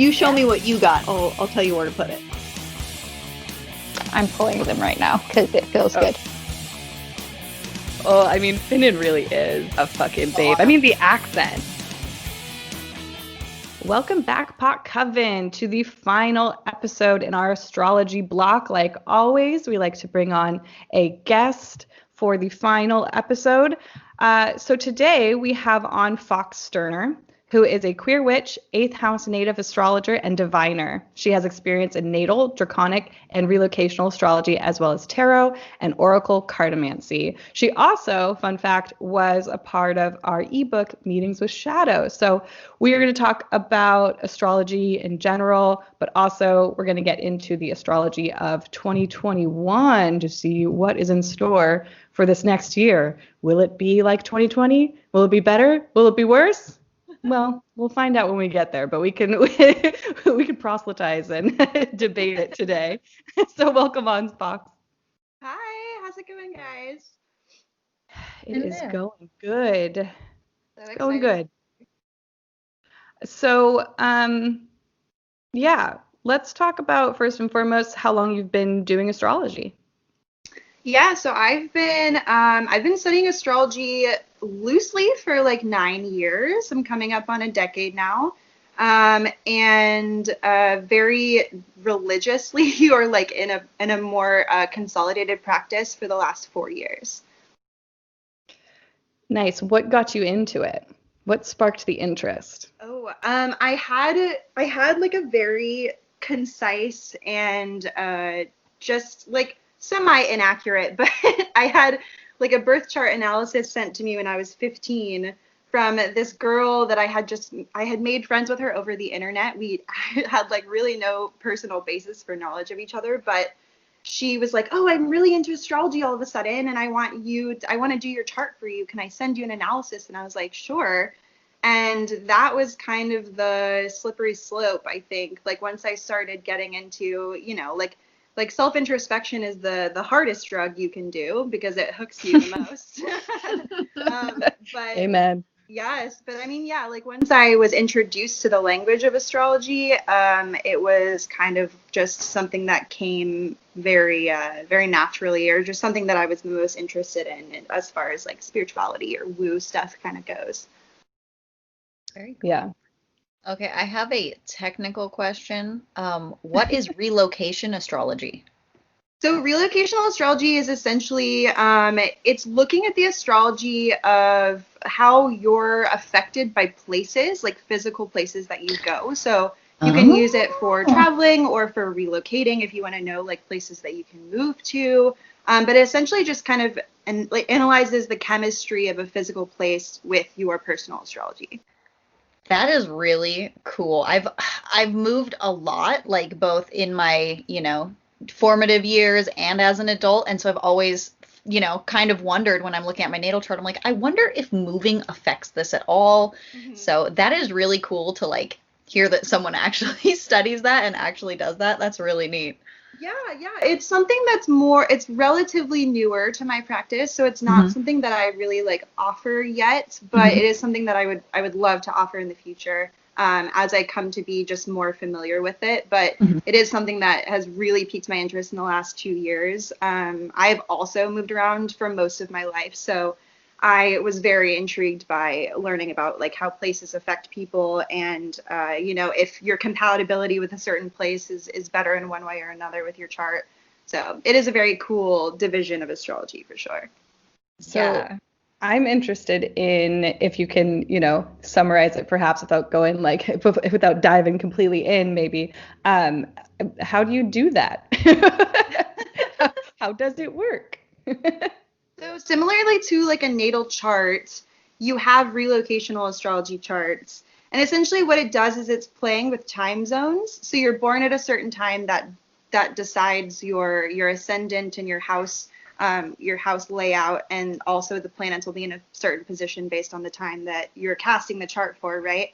You show me what you got. I'll tell you where to put it. I'm pulling them right now because it feels good. Oh, I mean, Finnan really is a fucking babe. I mean, the accent. Welcome back, Pot Coven, to the final episode in our astrology block. Like always, we like to bring on a guest for the final episode. So today we have on Fox Sterner, who is a queer witch, 8th house native astrologer, and diviner. She has experience in natal, draconic, and relocational astrology, as well as tarot and oracle cartomancy. She also, fun fact, was a part of our ebook, Meetings with Shadow. So we are going to talk about astrology in general, but also we're going to get into the astrology of 2021 to see what is in store for this next year. Will it be like 2020? Will it be better? Will it be worse? Well, we'll find out when we get there, but we can proselytize and debate it today. So welcome on, Fox. Hi, how's it going, guys? It is going good. It's going good. So, yeah, let's talk about first and foremost how long you've been doing astrology. Yeah, so I've been studying astrology loosely for like 9 years. I'm coming up on a decade now. And very religiously or like in a more consolidated practice for the last 4 years. Nice. What got you into it? What sparked the interest? I had like a very concise and just like semi-inaccurate, but I had like a birth chart analysis sent to me when I was 15 from this girl that I had made friends with her over the internet. We had like really no personal basis for knowledge of each other, but she was like, "Oh, I'm really into astrology all of a sudden, and I want to do your chart for you. Can I send you an analysis?" And I was like, "Sure." And that was kind of the slippery slope, I think. Like once I started getting into, like self-introspection is the hardest drug you can do because it hooks you the most. But Amen. yes, but I mean, yeah, like once I was introduced to the language of astrology, it was kind of just something that came very, very naturally, or just something that I was the most interested in as far as like spirituality or woo stuff kind of goes. Very cool. Yeah. Okay, I have a technical question. What is relocation astrology? So relocational astrology is essentially, it's looking at the astrology of how you're affected by places, like physical places that you go. So you can use it for traveling or for relocating if you want to know like places that you can move to. But it essentially just kind of analyzes the chemistry of a physical place with your personal astrology. That is really cool. I've moved a lot, like both in my, formative years and as an adult, and so I've always, kind of wondered when I'm looking at my natal chart, I'm like, I wonder if moving affects this at all. Mm-hmm. So that is really cool to like hear that someone actually studies that and actually does that. That's really neat. Yeah. It's something it's relatively newer to my practice, so it's not something that I really like offer yet, but it is something that I would love to offer in the future, as I come to be just more familiar with it. But it is something that has really piqued my interest in the last 2 years. I've also moved around for most of my life, so I was very intrigued by learning about like how places affect people and, if your compatibility with a certain place is better in one way or another with your chart. So it is a very cool division of astrology for sure. So Yeah. I'm interested in if you can, summarize it perhaps without going like, without diving completely in maybe. How do you do that? How does it work? So similarly to like a natal chart, you have relocational astrology charts. And essentially what it does is it's playing with time zones. So you're born at a certain time that decides your ascendant and your house layout, and also the planets will be in a certain position based on the time that you're casting the chart for, right?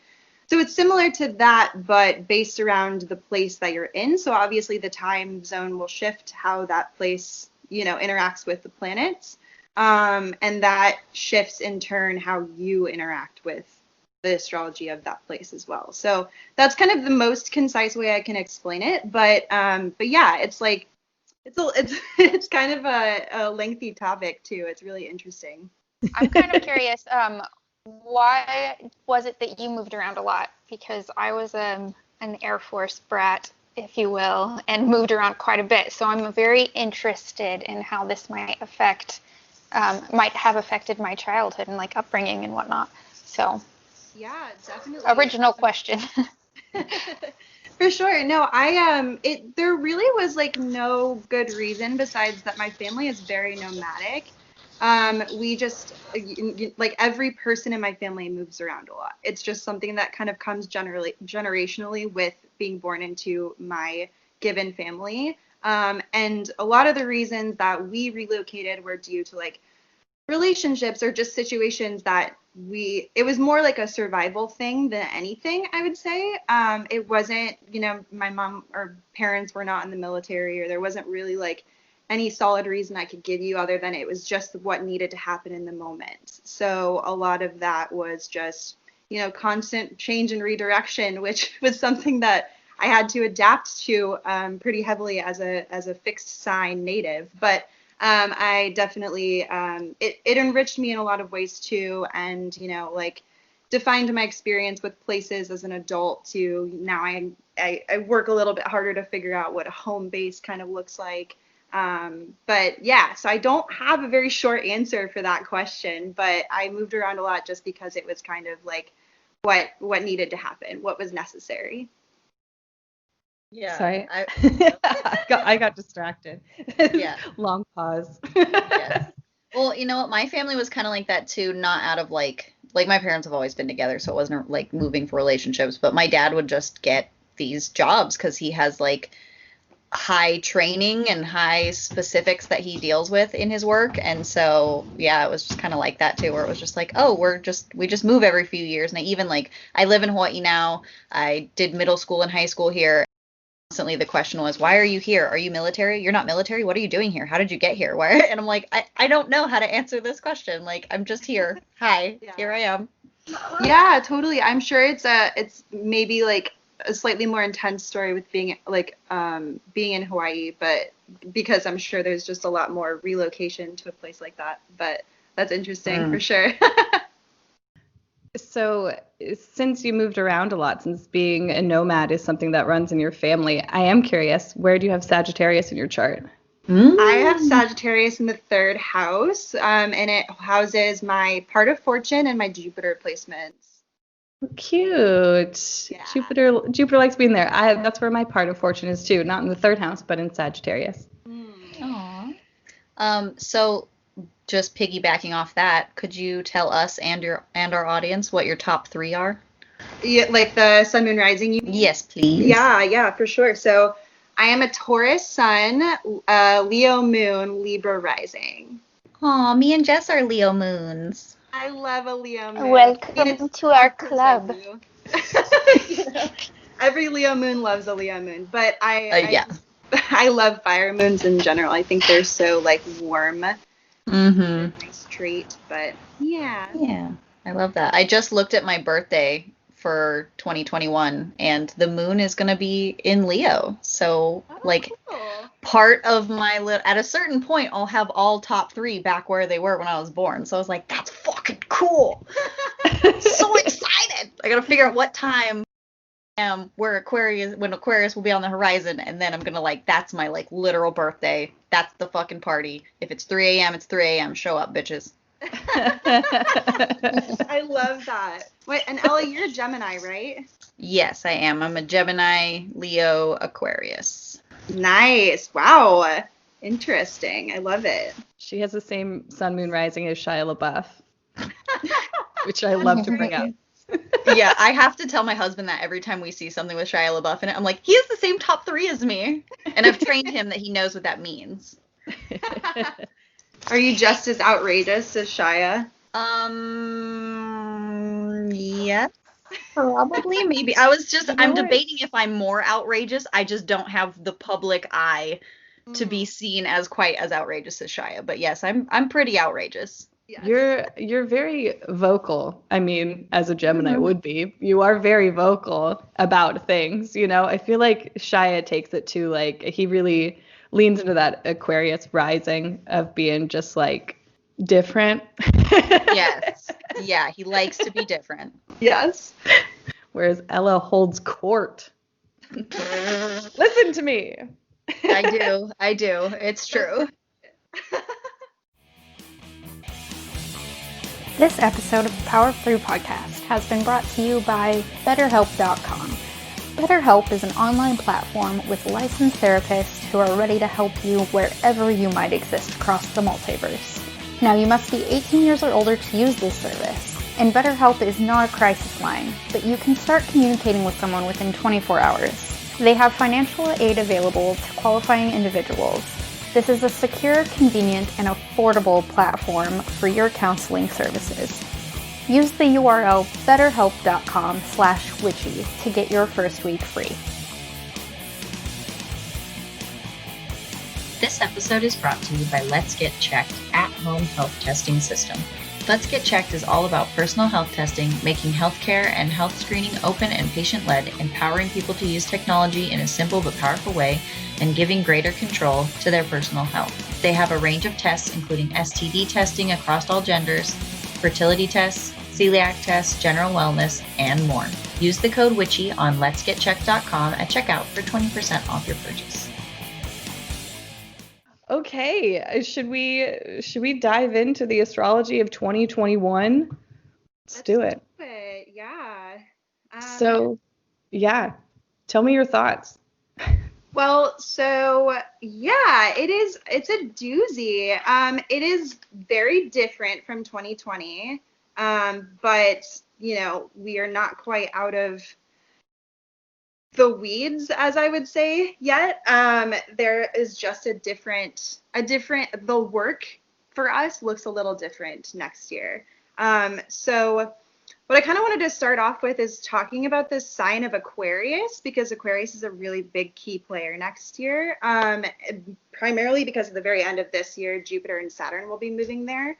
So it's similar to that, but based around the place that you're in. So obviously the time zone will shift how that place, interacts with the planets. And that shifts in turn how you interact with the astrology of that place as well. So that's kind of the most concise way I can explain it. But yeah, it's like it's kind of a lengthy topic too. It's really interesting. I'm kind of curious, why was it that you moved around a lot? Because I was an Air Force brat, if you will, and moved around quite a bit. So I'm very interested in how this might have affected my childhood and like upbringing and whatnot. So Yeah, definitely. original question. For sure. No, there really was like no good reason besides that my family is very nomadic. We just like every person in my family moves around a lot. It's just something that kind of comes generationally with being born into my given family. And a lot of the reasons that we relocated were due to like relationships or just situations that it was more like a survival thing than anything, I would say. It wasn't, my mom or parents were not in the military, or there wasn't really like any solid reason I could give you other than it was just what needed to happen in the moment. So a lot of that was just, constant change and redirection, which was something that I had to adapt to pretty heavily as a fixed sign native. But I definitely it enriched me in a lot of ways too, and like defined my experience with places as an adult to now I work a little bit harder to figure out what a home base kind of looks like. But yeah, so I don't have a very short answer for that question, but I moved around a lot just because it was kind of like what needed to happen, what was necessary. Yeah. Sorry. I got distracted. Yeah. Long pause. Yes. Well, you know what? My family was kind of like that too, not out of like my parents have always been together, so it wasn't like moving for relationships, but my dad would just get these jobs because he has like high training and high specifics that he deals with in his work. And so, yeah, it was just kind of like that too, where it was just like, oh, we just move every few years. And I live in Hawaii now. I did middle school and high school here. Constantly the question was, why are you here? Are you military? You're not military? What are you doing here? How did you get here? Where? And I'm like, I don't know how to answer this question. Like, I'm just here. Hi, Yeah. Here I am. Yeah, totally. I'm sure it's maybe like a slightly more intense story with being in Hawaii, but because I'm sure there's just a lot more relocation to a place like that. But that's interesting for sure. So, since you moved around a lot, since being a nomad is something that runs in your family, I am curious, where do you have Sagittarius in your chart? I have Sagittarius in the third house, and it houses my part of fortune and my Jupiter placements. Cute. Yeah. Jupiter likes being there. That's where my part of fortune is too, not in the third house, but in Sagittarius. Aww. So just piggybacking off that, could you tell us and our audience what your top 3 are? Yeah, like the sun, moon, rising, you mean? Yes, please. Yeah, for sure. So I am a Taurus sun, Leo moon, Libra rising. Aw, me and Jess are Leo moons. I love a Leo moon. Welcome to our club. Every Leo moon loves a Leo moon, but Yeah. I love fire moons in general. I think they're so like warm. Nice treat, but yeah. Yeah, I love that. I just looked at my birthday for 2021, and the moon is going to be in Leo. So, Cool. part of at a certain point, I'll have all top 3 back where they were when I was born. So I was like, that's fucking cool. So excited. I got to figure out what time when Aquarius will be on the horizon, and then I'm going to that's my literal birthday. That's the fucking party. If it's 3 a.m., it's 3 a.m. Show up, bitches. I love that. Wait, and Ella, you're a Gemini, right? Yes, I am. I'm a Gemini, Leo, Aquarius. Nice. Wow. Interesting. I love it. She has the same sun, moon, rising as Shia LaBeouf, which I love to bring up. Yeah, I have to tell my husband that every time we see something with Shia LaBeouf in it. I'm like, he has the same top 3 as me. And I've trained him that he knows what that means. Are you just as outrageous as Shia? Yes. Probably, maybe. I'm debating if I'm more outrageous. I just don't have the public eye to be seen as quite as outrageous as Shia. But yes, I'm pretty outrageous. Yes. You're very vocal. I mean, as a Gemini Mhm. would be, you are very vocal about things, you know? I feel like Shia takes it to like he really leans into that Aquarius rising of being just like different. Yes. Yeah, he likes to be different. Yes. Whereas Ella holds court. Listen to me. I do. I do. It's true. This episode of the Power Through podcast has been brought to you by BetterHelp.com. BetterHelp is an online platform with licensed therapists who are ready to help you wherever you might exist across the multiverse. Now, you must be 18 years or older to use this service, and BetterHelp is not a crisis line, but you can start communicating with someone within 24 hours. They have financial aid available to qualifying individuals. This is a secure, convenient, and affordable platform for your counseling services. Use the URL betterhelp.com/witchy to get your first week free. This episode is brought to you by Let's Get Checked at-home health testing system. Let's Get Checked is all about personal health testing, making healthcare and health screening open and patient-led, empowering people to use technology in a simple but powerful way, and giving greater control to their personal health. They have a range of tests, including STD testing across all genders, fertility tests, celiac tests, general wellness, and more. Use the code WITCHY on letsgetchecked.com at checkout for 20% off your purchase. Okay, should we dive into the astrology of 2021? Let's do it. Yeah. So, yeah, tell me your thoughts. Well, so yeah, it's a doozy. It is very different from 2020. But we are not quite out of the weeds, as I would say, yet. There is just the work for us looks a little different next year. So what I kind of wanted to start off with is talking about the sign of Aquarius, because Aquarius is a really big key player next year. Primarily because at the very end of this year, Jupiter and Saturn will be moving there.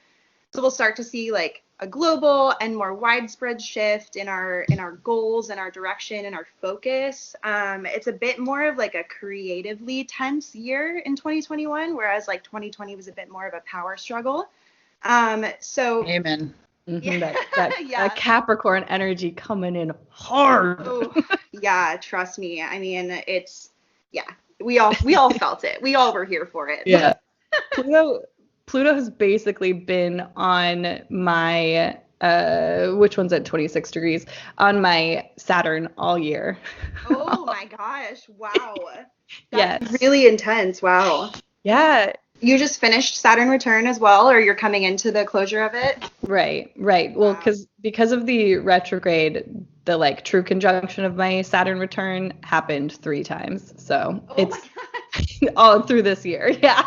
So we'll start to see like a global and more widespread shift in our goals and our direction and our focus. It's a bit more of like a creatively tense year in 2021, whereas like 2020 was a bit more of a power struggle. So Amen. yeah, That yeah. Capricorn energy coming in hard. Oh, yeah, trust me. I mean, we all felt it. We all were here for it. Yeah. Pluto has basically been on my which one's at 26 degrees on my Saturn all year. Oh my gosh. Wow. That's Yes. really intense. Wow. Yeah. You just finished Saturn return as well, or you're coming into the closure of it? Right. Well, Wow. because of the retrograde, the like true conjunction of my Saturn return happened 3 times. So Oh it's my all through this year. Yeah.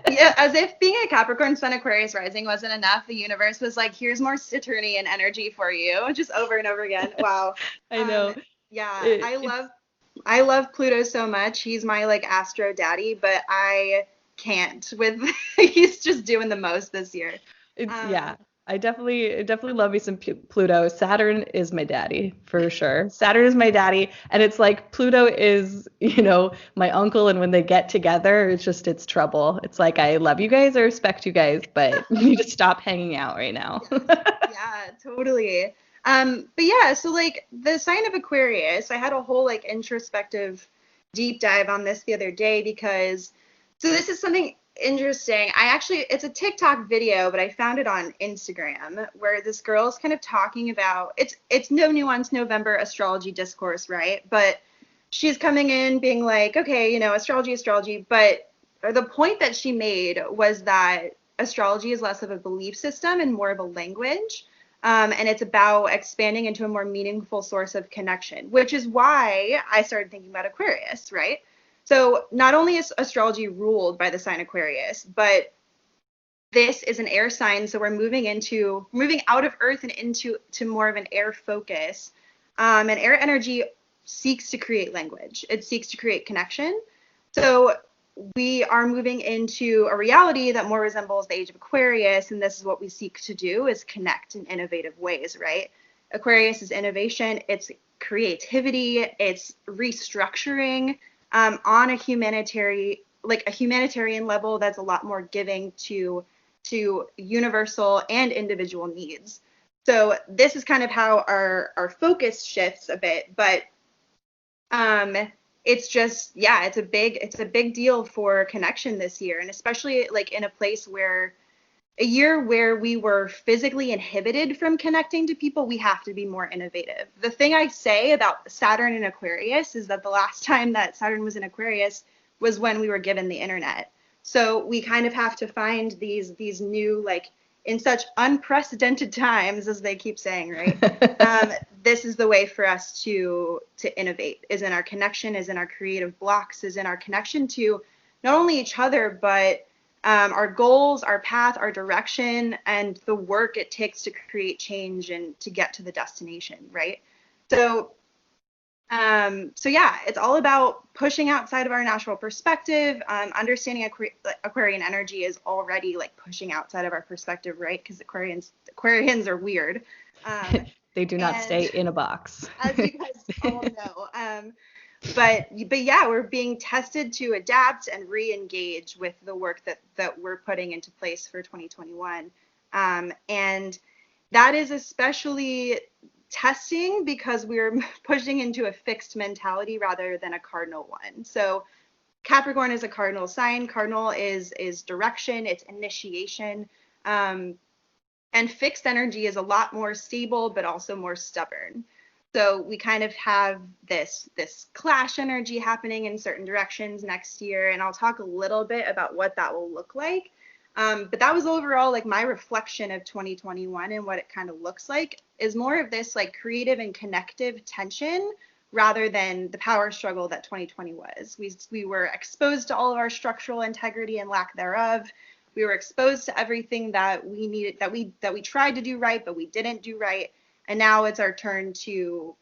Yeah, as if being a Capricorn Sun Aquarius rising wasn't enough, the universe was like, here's more Saturnian energy for you, just over and over again. Wow. I know. Yeah, It's I love Pluto so much. He's my like astro daddy, but I can't with he's just doing the most this year. yeah. I definitely love me some Pluto. Saturn is my daddy for sure. Saturn is my daddy, and it's like Pluto is, my uncle, and when they get together, it's trouble. It's like I love you guys, I respect you guys, but you need to stop hanging out right now. Yeah, totally. But yeah, so like the sign of Aquarius, I had a whole like introspective deep dive on this the other day because so this is something interesting. It's a TikTok video, but I found it on Instagram where this girl is kind of talking about it's no nuance November astrology discourse, right? But she's coming in being like, okay, astrology, but the point that she made was that astrology is less of a belief system and more of a language. And it's about expanding into a more meaningful source of connection, which is why I started thinking about Aquarius, right? So not only is astrology ruled by the sign Aquarius, but this is an air sign. So we're moving out of Earth and into more of an air focus. And air energy seeks to create language. It seeks to create connection. So we are moving into a reality that more resembles the age of Aquarius, and this is what we seek to do, is connect in innovative ways, right? Aquarius is innovation, it's creativity, it's restructuring on a humanitarian level that's a lot more giving to universal and individual needs. So this is kind of how our focus shifts a bit, but it's just, yeah, it's a big deal for connection this year, and especially like in a place where a year where we were physically inhibited from connecting to people, we have to be more innovative. The thing I say about Saturn in Aquarius is that the last time that Saturn was in Aquarius was when we were given the internet. So we kind of have to find these new, like, in such unprecedented times, as they keep saying, right? This is the way for us to innovate, is in our connection, is in our creative blocks, is in our connection to not only each other, but our goals, our path, our direction, and the work it takes to create change and to get to the destination, right? So yeah, it's all about pushing outside of our natural perspective. Understanding Aquarian energy is already like pushing outside of our perspective, right? Because Aquarians are weird. They do not stay in a box. As you guys all know. But yeah, we're being tested to adapt and re-engage with the work that we're putting into place for 2021. And that is especially testing because we're pushing into a fixed mentality rather than a cardinal one. So Capricorn is a cardinal sign. Cardinal is direction, it's initiation. And fixed energy is a lot more stable, but also more stubborn. So we kind of have this clash energy happening in certain directions next year, and I'll talk a little bit about what that will look like. But that was overall like my reflection of 2021, and what it kind of looks like is more of this like creative and connective tension rather than the power struggle that 2020 was. We were exposed to all of our structural integrity and lack thereof. We were exposed to everything that we needed, that we tried to do right, but we didn't do right. And now it's our turn to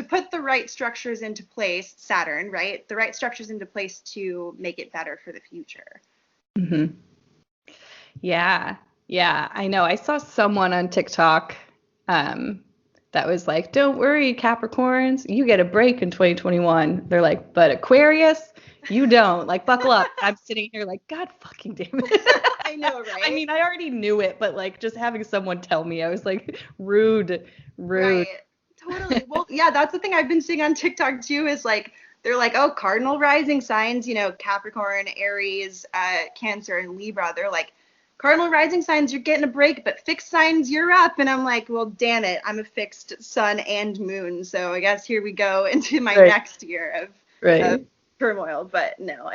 put the right structures into place, Saturn, right? The right structures into place to make it better for the future. Mm-hmm. Yeah, I know. I saw someone on TikTok that was like, don't worry, Capricorns, you get a break in 2021. They're like, but Aquarius, you don't. Like, buckle up. I'm sitting here like, God fucking damn it. I know, right? I mean, I already knew it, but like just having someone tell me, I was like, rude. Right. Totally. Well, yeah, that's the thing I've been seeing on TikTok too, is like, they're like, oh, cardinal rising signs, Capricorn, Aries, Cancer, and Libra. They're like, cardinal rising signs, you're getting a break, but fixed signs, you're up. And I'm like, well, damn it, I'm a fixed sun and moon. So I guess here we go into my next year of turmoil. But no,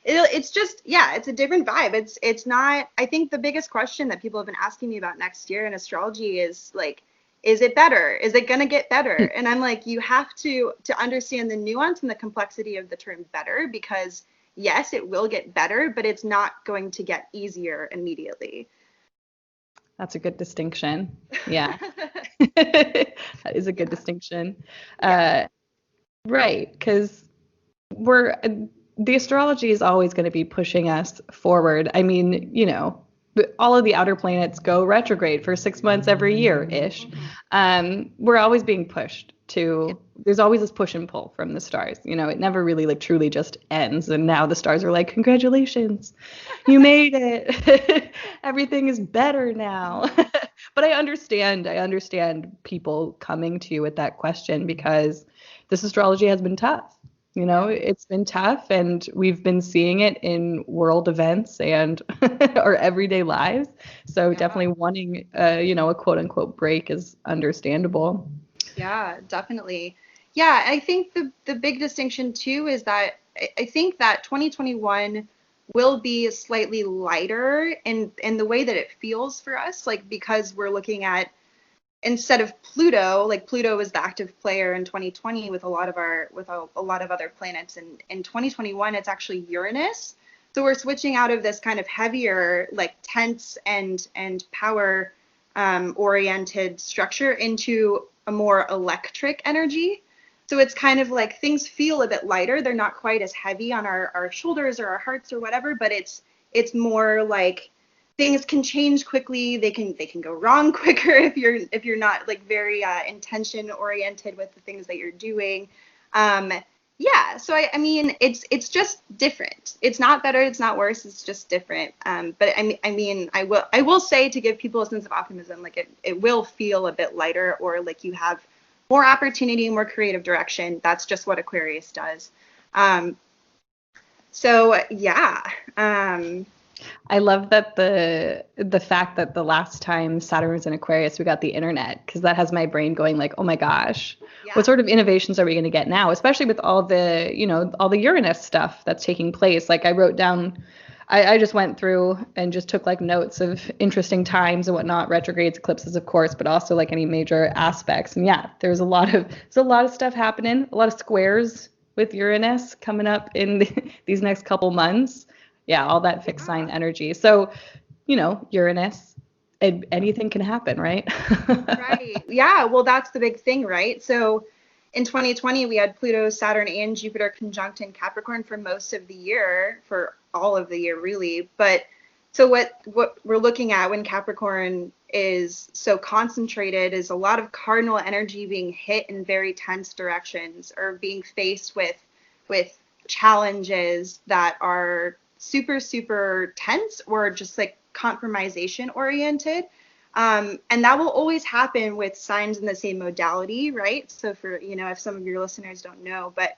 it's just, yeah, it's a different vibe. It's not, I think the biggest question that people have been asking me about next year in astrology is like, is it better? Is it going to get better? And I'm like, you have to understand the nuance and the complexity of the term better, because yes, it will get better, but it's not going to get easier immediately. That's a good distinction. Yeah. That is a good distinction. Yeah. Right. Because the astrology is always going to be pushing us forward. I mean, all of the outer planets go retrograde for 6 months every year-ish. We're always being pushed to, there's always this push and pull from the stars. It never really like truly just ends. And now the stars are like, congratulations, you made it. Everything is better now. But I understand people coming to you with that question, because this astrology has been tough. It's been tough, and we've been seeing it in world events and our everyday lives. So definitely wanting, a quote unquote break is understandable. Yeah, definitely. Yeah, I think the big distinction too is that I think that 2021 will be slightly lighter in the way that it feels for us, like, because we're looking at, instead of Pluto, like Pluto was the active player in 2020 with a lot of other planets, and in 2021 it's actually Uranus. So we're switching out of this kind of heavier, like tense and power oriented structure into a more electric energy. So it's kind of like things feel a bit lighter. They're not quite as heavy on our shoulders or our hearts or whatever, but it's more like things can change quickly. They can go wrong quicker if you're not like very intention oriented with the things that you're doing. Um, yeah, so I mean it's just different. It's not better, it's not worse, it's just different. But I mean I will say, to give people a sense of optimism, like it will feel a bit lighter, or like you have more opportunity, more creative direction. That's just what Aquarius does. Um, so yeah. I love that the fact that the last time Saturn was in Aquarius, we got the internet, because that has my brain going like, oh my gosh, Yeah. what sort of innovations are we going to get now? Especially with all the, all the Uranus stuff that's taking place. Like I wrote down, I just went through and just took like notes of interesting times and whatnot, retrogrades, eclipses, of course, but also like any major aspects. And yeah, there's a lot of stuff happening, a lot of squares with Uranus coming up in these next couple months. Yeah, all that fixed sign energy. So, Uranus, anything can happen, right? Right. Yeah. Well, that's the big thing, right? So in 2020, we had Pluto, Saturn, and Jupiter conjunct in Capricorn for most of the year, for all of the year, really. But so what we're looking at when Capricorn is so concentrated is a lot of cardinal energy being hit in very tense directions, or being faced with challenges that are super, super tense, or just like compromisation oriented. And that will always happen with signs in the same modality, right? So for, if some of your listeners don't know, but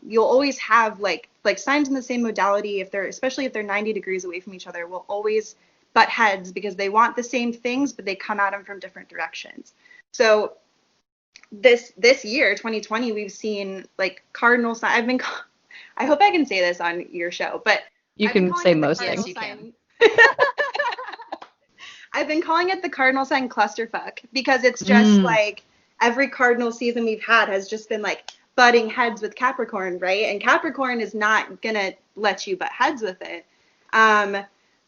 you'll always have like signs in the same modality, especially if they're 90 degrees away from each other, will always butt heads, because they want the same things, but they come at them from different directions. So this year, 2020, we've seen like cardinal sign. I hope I can say this on your show, but You I've been can calling say it the most cardinal things. sign. I've been calling it the cardinal sign clusterfuck, because it's just like every cardinal season we've had has just been like butting heads with Capricorn, right? And Capricorn is not gonna let you butt heads with it.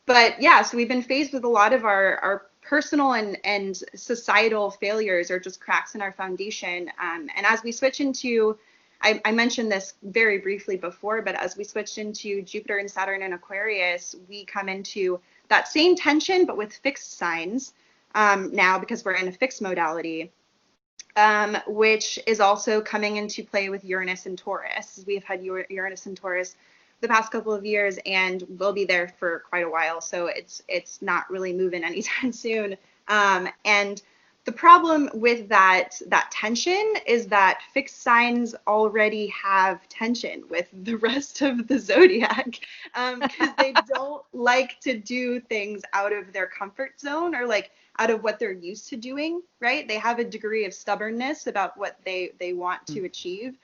But yeah, so we've been faced with a lot of our personal and societal failures, or just cracks in our foundation. And as we switch into, I mentioned this very briefly before, but as we switched into Jupiter and Saturn and Aquarius, we come into that same tension, but with fixed signs now, because we're in a fixed modality, which is also coming into play with Uranus and Taurus. We've had Uranus and Taurus the past couple of years, and we'll be there for quite a while. So it's not really moving anytime soon. And the problem with that tension is that fixed signs already have tension with the rest of the zodiac, because they don't like to do things out of their comfort zone, or like out of what they're used to doing, right? They have a degree of stubbornness about what they want to achieve.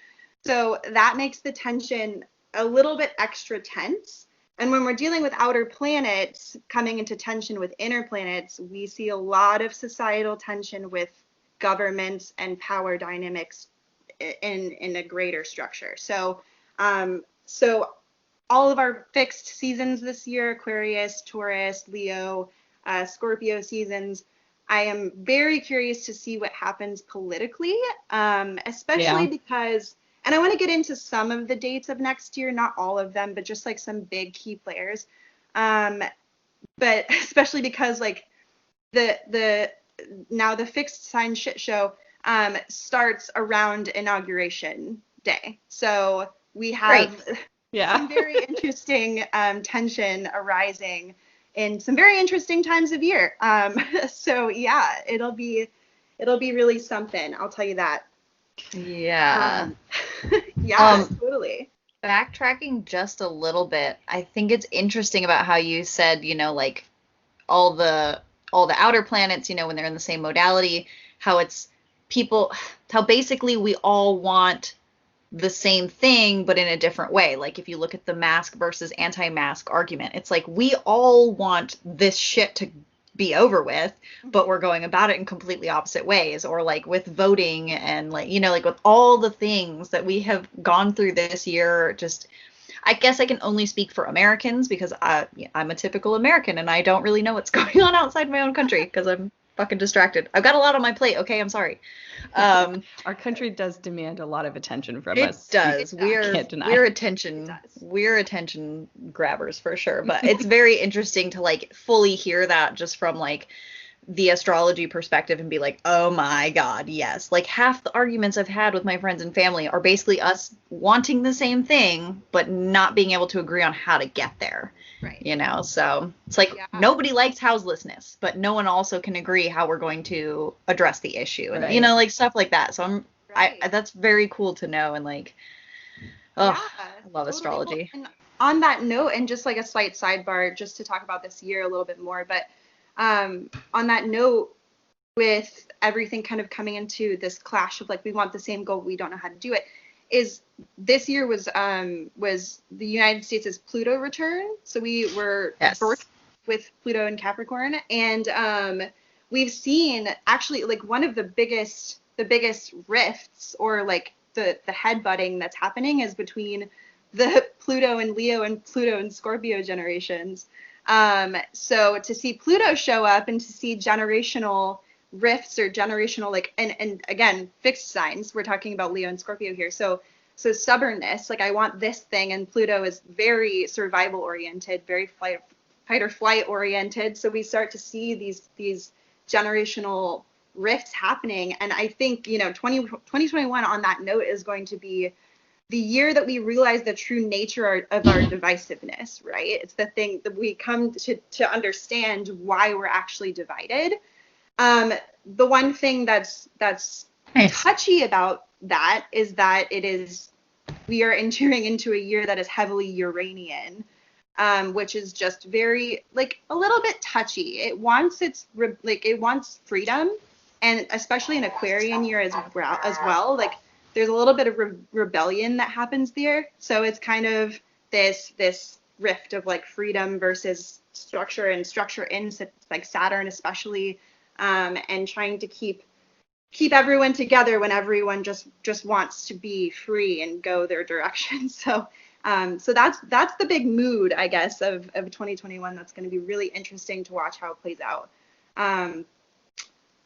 So that makes the tension a little bit extra tense. And when we're dealing with outer planets coming into tension with inner planets, we see a lot of societal tension with governments and power dynamics in a greater structure. So so all of our fixed seasons this year, Aquarius, Taurus, Leo, Scorpio seasons, I am very curious to see what happens politically, especially because, and I want to get into some of the dates of next year, not all of them, but just like some big key players. But especially because like the now the fixed sign shit show starts around inauguration day. So we have some very interesting tension arising in some very interesting times of year. So yeah, it'll be really something, I'll tell you that. Yeah. Yeah, totally. Backtracking just a little bit, I think it's interesting about how you said, like all the outer planets, when they're in the same modality, how it's how basically we all want the same thing, but in a different way. Like if you look at the mask versus anti-mask argument, it's like we all want this shit to be over with, but we're going about it in completely opposite ways. Or like with voting, and like, like with all the things that we have gone through this year, just, I guess I can only speak for Americans, because I'm a typical American and I don't really know what's going on outside my own country, because I'm fucking distracted. I've got a lot on my plate. Okay, I'm sorry. Um, Our country does demand a lot of attention from it us. does. We can't deny. We're attention grabbers for sure. But it's very interesting to like fully hear that just from like the astrology perspective and be like, oh my God, yes. Like half the arguments I've had with my friends and family are basically us wanting the same thing, but not being able to agree on how to get there. Right. You know, so it's like nobody likes houselessness, but no one also can agree how we're going to address the issue. And, you know, like stuff like that. So that's very cool to know. And like, I love astrology. Well, and on that note, and just like a slight sidebar, just to talk about this year a little bit more, but on that note, with everything kind of coming into this clash of like we want the same goal, we don't know how to do it, is this year was the United States' Pluto return. So we were birthed with Pluto in Capricorn, and we've seen actually like one of the biggest rifts, or like the headbutting that's happening, is between the Pluto and Leo and Pluto and Scorpio generations. So to see Pluto show up and to see generational rifts or generational like and again fixed signs, we're talking about Leo and Scorpio here, so stubbornness, like I want this thing, and Pluto is very survival oriented, very fight or flight oriented, so we start to see these generational rifts happening. And I think, you know, 2021 on that note is going to be the year that we realize the true nature of our divisiveness, right? It's the thing that we come to understand why we're actually divided. The one thing that's touchy about that is that we are entering into a year that is heavily Uranian, which is just very like a little bit touchy. It wants it wants freedom, and especially an Aquarian year as well. Like there's a little bit of rebellion that happens there. So it's kind of this rift of like freedom versus structure, and structure in like Saturn especially, and trying to keep everyone together when everyone just wants to be free and go their direction. So that's the big mood, I guess, of 2021. That's going to be really interesting to watch how it plays out.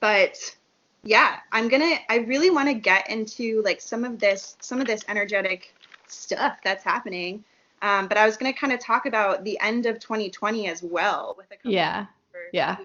But yeah, I really want to get into like some of this energetic stuff that's happening. But I was going to kind of talk about the end of 2020 as well with a couple. Yeah.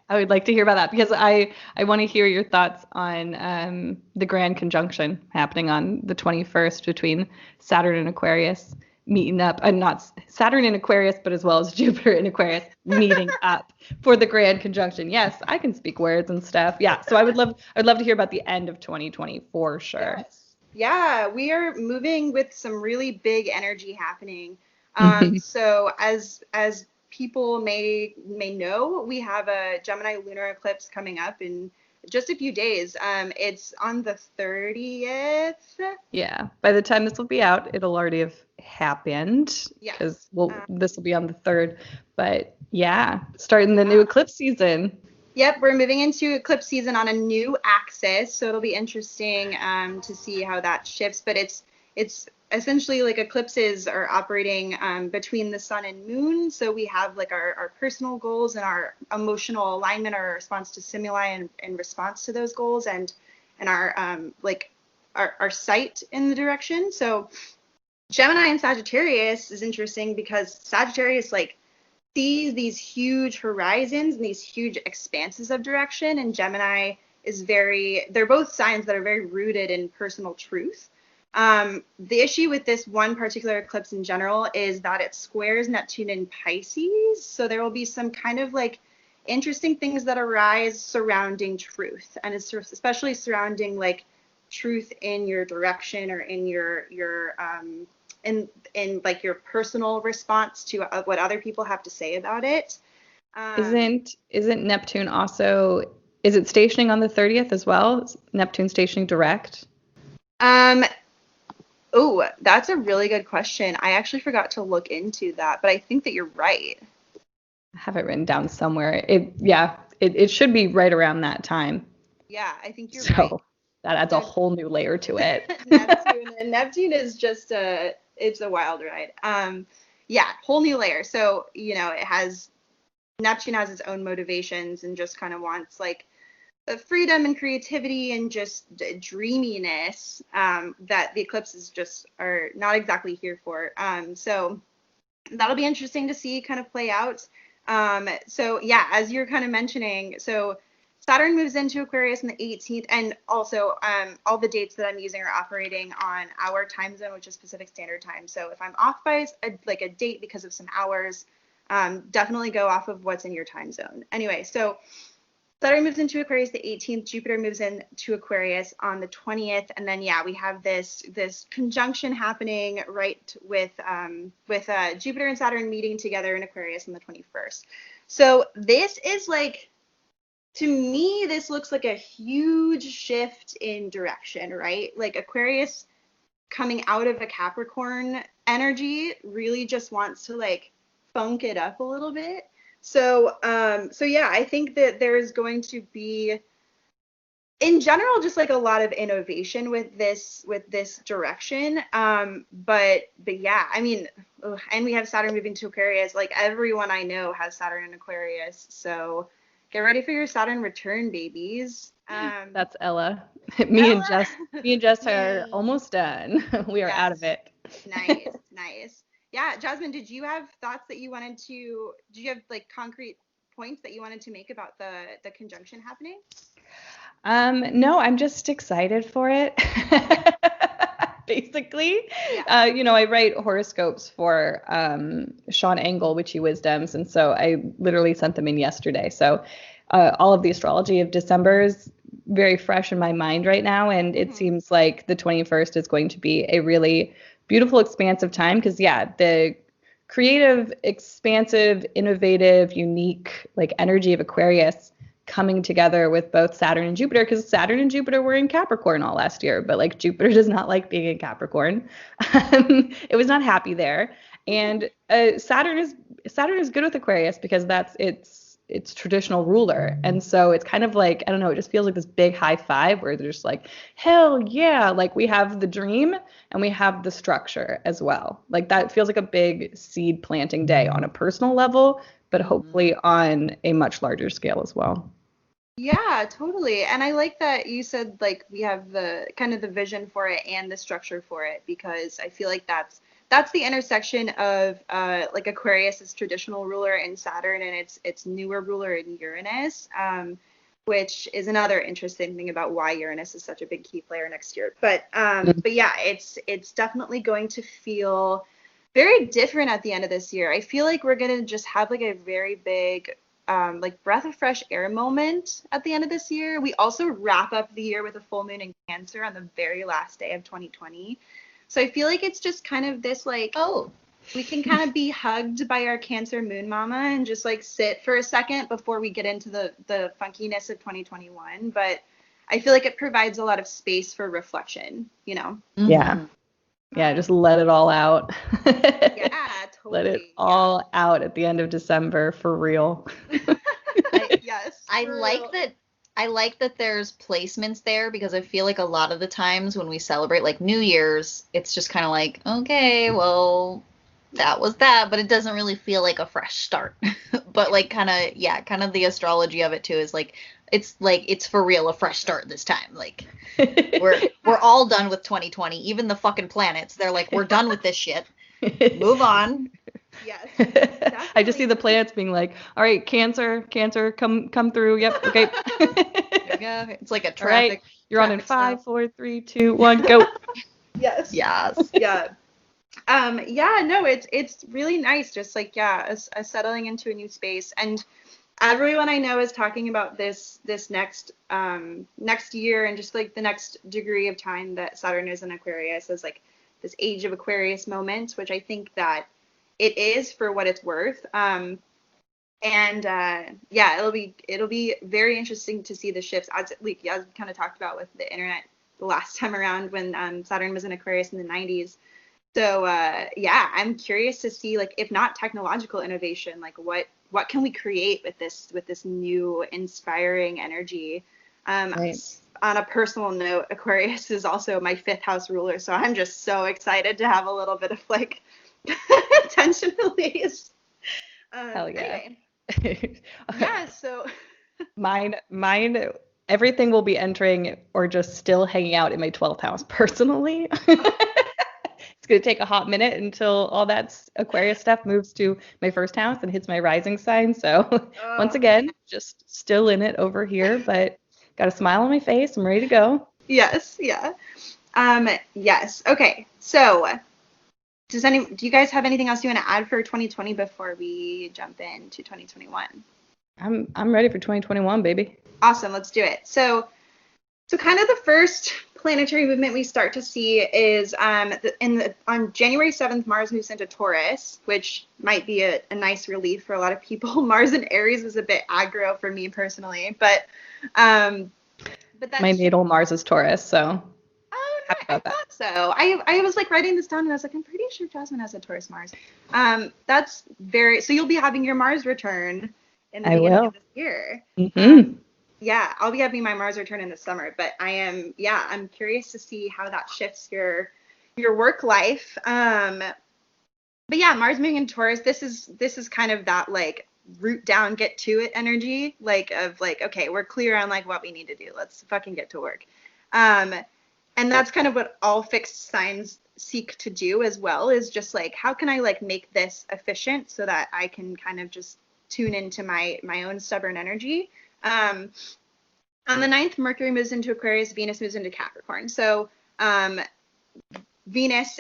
I would like to hear about that, because I want to hear your thoughts on the grand conjunction happening on the 21st between Saturn and Aquarius meeting up, and not Saturn in Aquarius, but as well as Jupiter in Aquarius meeting up for the grand conjunction. Yes, I can speak words and stuff. Yeah, so I'd love to hear about the end of 2020 for sure. Yes. Yeah, we are moving with some really big energy happening. So as people may know, we have a Gemini lunar eclipse coming up in just a few days. It's on the 30th. Yeah, by the time this will be out, it'll already have happened, because this will be on the 3rd. But yeah, starting the new eclipse season. Yep, we're moving into eclipse season on a new axis, so it'll be interesting to see how that shifts. But it's essentially like eclipses are operating between the sun and moon. So we have like our personal goals and our emotional alignment, our response to stimuli and response to those goals, and our like our sight in the direction. So Gemini and Sagittarius is interesting because Sagittarius like sees these huge horizons and these huge expanses of direction, and Gemini is they're both signs that are very rooted in personal truth. The issue with this one particular eclipse in general is that it squares Neptune in Pisces, so there will be some kind of like interesting things that arise surrounding truth, and it's especially surrounding like truth in your direction, or in your in like your personal response to what other people have to say about it. Isn't Neptune also, is it stationing on the 30th as well? Is Neptune stationing direct? Oh, that's a really good question. I actually forgot to look into that, but I think that you're right. I have it written down somewhere. It should be right around that time. Yeah, I think you're right. So that adds a whole new layer to it. Neptune is just it's a wild ride. Yeah, whole new layer. So, you know, it has Neptune has its own motivations and just kind of wants like the freedom and creativity and just dreaminess that the eclipses just are not exactly here for. So that'll be interesting to see kind of play out. So yeah, as you're kind of mentioning, so Saturn moves into Aquarius on the 18th, and also all the dates that I'm using are operating on our time zone, which is Pacific Standard Time. So if I'm off by a date because of some hours, definitely go off of what's in your time zone. Anyway, so Saturn moves into Aquarius the 18th, Jupiter moves into Aquarius on the 20th, and then yeah, we have this conjunction happening right with Jupiter and Saturn meeting together in Aquarius on the 21st. So this is like, to me, this looks like a huge shift in direction, right? Like Aquarius coming out of a Capricorn energy really just wants to like funk it up a little bit. So yeah, I think that there's going to be, in general, just like a lot of innovation with this direction. But yeah, I mean, and we have Saturn moving to Aquarius. Like everyone I know has Saturn in Aquarius. So get ready for your Saturn return, babies. That's Ella. Ella. Me and Jess are Yay. almost done. We are out of Yes. it. Nice. Yeah, Jasmine, did you have thoughts that you wanted to, did you have like concrete points that you wanted to make about the conjunction happening? No, I'm just excited for it. Basically, Yeah. I write horoscopes for Sean Engel, Witchy Wisdoms, and so I literally sent them in yesterday. So all of the astrology of December is very fresh in my mind right now, and it seems like the 21st is going to be a really beautiful, expansive time because, yeah, the creative, expansive, innovative, unique like energy of Aquarius coming together with both Saturn and Jupiter, because Saturn and Jupiter were in Capricorn all last year, but like Jupiter does not like being in Capricorn. It was not happy there. And Saturn is good with Aquarius because that's its traditional ruler. And so it's kind of like, I don't know, it just feels like this big high five where they're just like, hell yeah, like we have the dream and we have the structure as well. Like that feels like a big seed planting day on a personal level, but hopefully on a much larger scale as well. Yeah, totally. And I like that you said like we have the kind of the vision for it and the structure for it, because I feel like that's the intersection of like Aquarius's traditional ruler in Saturn and its newer ruler in Uranus, which is another interesting thing about why Uranus is such a big key player next year. But yeah, it's definitely going to feel very different at the end of this year. I feel like we're gonna just have like a very big like breath of fresh air moment at the end of this year. We also wrap up the year with a full moon in Cancer on the very last day of 2020. So I feel like it's just kind of this like, we can kind of be hugged by our Cancer moon mama and just like sit for a second before we get into the funkiness of 2021. But I feel like it provides a lot of space for reflection, you know? Yeah. Yeah, just let it all out. Yeah, totally. Let it all out at the end of December for real. Yes. I like that there's placements there, because I feel like a lot of the times when we celebrate like New Year's, it's just kind of like, okay, well, that was that, but it doesn't really feel like a fresh start. But like kind of the astrology of it too is like it's for real a fresh start this time. Like we're all done with 2020, even the fucking planets. They're like, we're done with this shit. Move on. Yes. I just see the planets being like, all right, Cancer, come through. Yep, okay. Yeah, it's like a All right, traffic. you're on in traffic 5, 4, 3, 2, 1, go. Yes. Yes. Yeah. Yeah, no, it's really nice, just like, yeah, a settling into a new space. And everyone I know is talking about this next year and just like the next degree of time that Saturn is in Aquarius as like this age of Aquarius moment, which I think that it is for what it's worth. And yeah, it'll be very interesting to see the shifts as we kind of talked about with the internet the last time around when Saturn was in Aquarius in the 90s. So yeah, I'm curious to see, like, if not technological innovation, like what can we create with this new inspiring energy. Right. On a personal note, Aquarius is also my 5th house ruler, so I'm just so excited to have a little bit of like tension release. Hell yeah. Anyway, Yeah, so Mine, everything will be entering or just still hanging out in my 12th house personally. It's going to take a hot minute until all that Aquarius stuff moves to my first house and hits my rising sign. So once again, just still in it over here, but got a smile on my face. I'm ready to go. yes, yeah. Yes. Okay. So, do you guys have anything else you want to add for 2020 before we jump into 2021? I'm ready for 2021, baby. Awesome. Let's do it. So kind of the first planetary movement we start to see is on January 7th, Mars moves into Taurus, which might be a nice relief for a lot of people. Mars in Aries was a bit aggro for me personally, but that's my natal Mars is Taurus, so happy about that. I thought so. I was like writing this down and I was like, I'm pretty sure Jasmine has a Taurus Mars. That's so you'll be having your Mars return in the beginning of this year. Mm-hmm. Yeah, I'll be having my Mars return in the summer, but I'm curious to see how that shifts your work life. But yeah, Mars moving in Taurus, this is kind of that like root down, get to it energy, like of like, okay, we're clear on like what we need to do. Let's fucking get to work. And that's kind of what all fixed signs seek to do as well, is just like, how can I like make this efficient so that I can kind of just tune into my own stubborn energy. On the 9th, Mercury moves into Aquarius, Venus moves into Capricorn. So Venus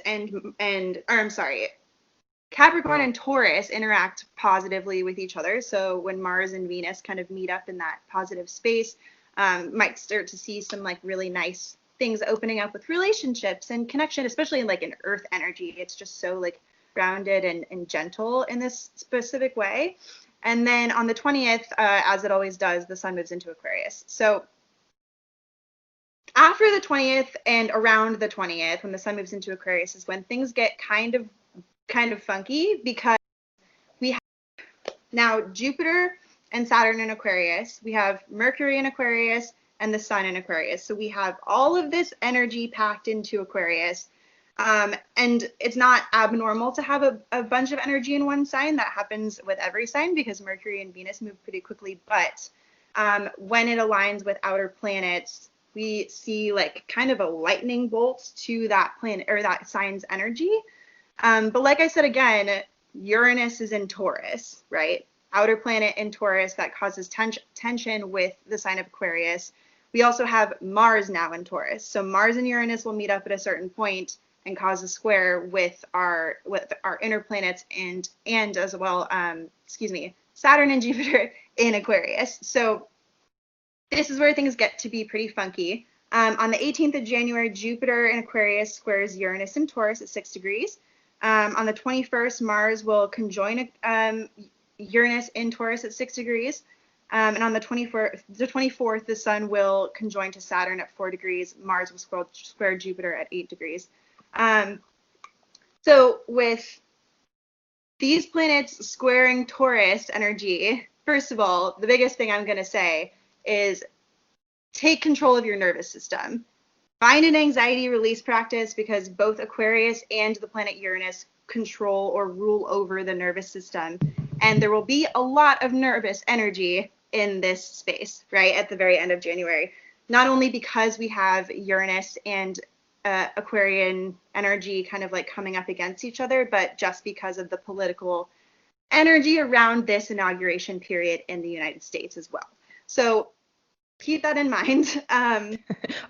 Capricorn and Taurus interact positively with each other. So when Mars and Venus kind of meet up in that positive space, might start to see some like really nice things opening up with relationships and connection, especially in like an earth energy. It's just so like grounded and gentle in this specific way. And then on the 20th, as it always does, the sun moves into Aquarius. So after the 20th and around the 20th, when the sun moves into Aquarius, is when things get kind of funky, because we have now Jupiter and Saturn in Aquarius. We have Mercury in Aquarius and the sun in Aquarius. So we have all of this energy packed into Aquarius. And it's not abnormal to have a bunch of energy in one sign. That happens with every sign because Mercury and Venus move pretty quickly. But when it aligns with outer planets, we see like kind of a lightning bolt to that planet or that sign's energy. But like I said, again, Uranus is in Taurus, right? Outer planet in Taurus that causes tension with the sign of Aquarius. We also have Mars now in Taurus. So Mars and Uranus will meet up at a certain point and cause a square with our inner planets and as well, Saturn and Jupiter in Aquarius. So this is where things get to be pretty funky. On the 18th of January, Jupiter in Aquarius squares Uranus in Taurus at 6 degrees. On the 21st, Mars will conjoin Uranus in Taurus at 6 degrees. And on the 24th, the sun will conjoin to Saturn at 4 degrees. Mars will square Jupiter at 8 degrees. So with these planets squaring Taurus energy, first of all, the biggest thing I'm going to say is take control of your nervous system. Find an anxiety release practice, because both Aquarius and the planet Uranus control or rule over the nervous system. And there will be a lot of nervous energy in this space, right, at the very end of January. Not only because we have Uranus and Aquarian energy kind of like coming up against each other, but just because of the political energy around this inauguration period in the United States as well. So keep that in mind.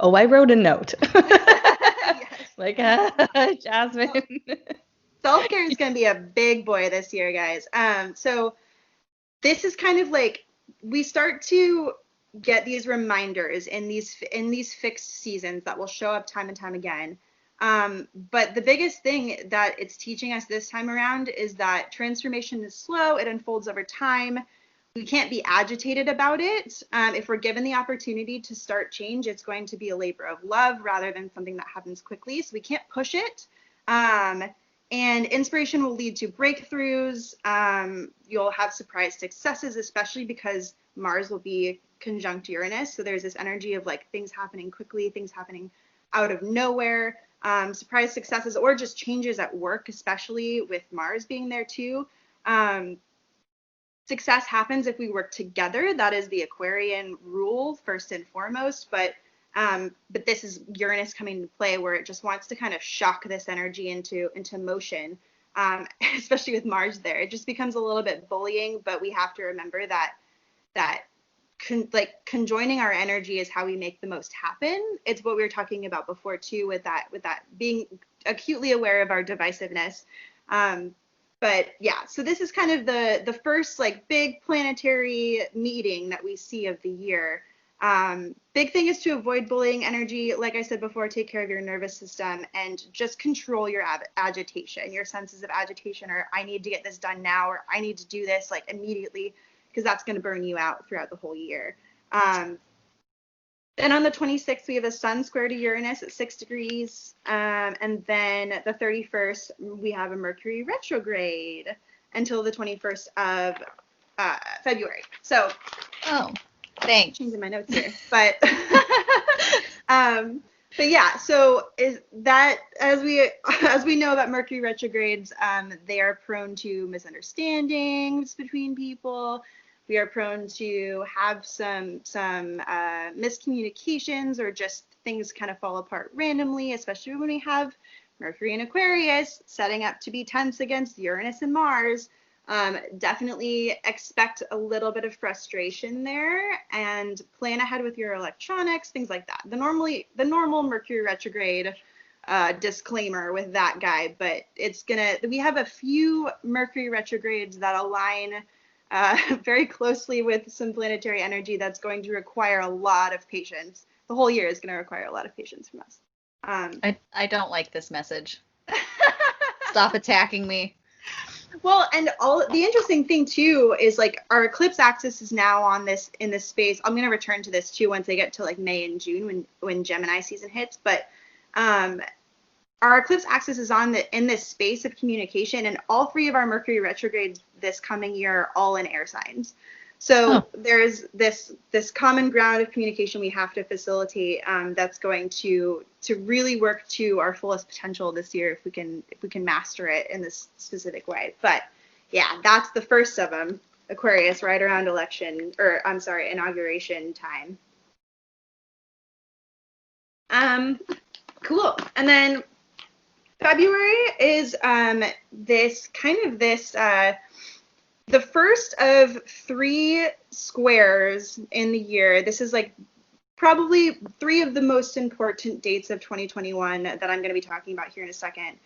Oh, I wrote a note. Yes. Like, Jasmine. Self-care is going to be a big boy this year, guys. So this is kind of like, we start to get these reminders in these fixed seasons that will show up time and time again. But the biggest thing that it's teaching us this time around is that transformation is slow. It unfolds over time. We can't be agitated about it. If we're given the opportunity to start change, it's going to be a labor of love rather than something that happens quickly. So we can't push it. And inspiration will lead to breakthroughs. You'll have surprise successes, especially because Mars will be conjunct Uranus. So there's this energy of like things happening quickly, things happening out of nowhere, surprise successes, or just changes at work, especially with Mars being there too. So success happens if we work together. That is the Aquarian rule first and foremost. But this is Uranus coming into play, where it just wants to kind of shock this energy into motion, especially with Mars there. It just becomes a little bit bullying, but we have to remember that conjoining our energy is how we make the most happen. It's what we were talking about before too, with that being acutely aware of our divisiveness. But yeah, so this is kind of the first like big planetary meeting that we see of the year. Big thing is to avoid bullying energy. Like I said before, take care of your nervous system and just control your agitation, your senses of agitation, or I need to get this done now, or I need to do this like immediately, because that's going to burn you out throughout the whole year. Then on the 26th, we have a sun square to Uranus at 6 degrees. And then the 31st, we have a Mercury retrograde until the 21st of February. So, thanks. Changing my notes here. But yeah, so is that, as we know about Mercury retrogrades, they are prone to misunderstandings between people. We are prone to have some miscommunications, or just things kind of fall apart randomly, especially when we have Mercury and Aquarius setting up to be tense against Uranus and Mars. Definitely expect a little bit of frustration there, and plan ahead with your electronics, things like that. The normal Mercury retrograde disclaimer with that guy, but we have a few Mercury retrogrades that align very closely with some planetary energy that's going to require a lot of patience. The whole year is going to require a lot of patience from us. I don't like this message. Stop attacking me. Well, and the interesting thing too is like our eclipse axis is now in this space. I'm going to return to this too once I get to like May and June when Gemini season hits, but our eclipse axis is in this space of communication, and all three of our Mercury retrogrades this coming year are all in air signs. So there's this common ground of communication we have to facilitate, that's going to really work to our fullest potential this year if we can master it in this specific way. But yeah, that's the first of them, Aquarius, right around inauguration time. Cool. And then February is the first of 3 squares in the year. This is like probably 3 of the most important dates of 2021 that I'm going to be talking about here in a second.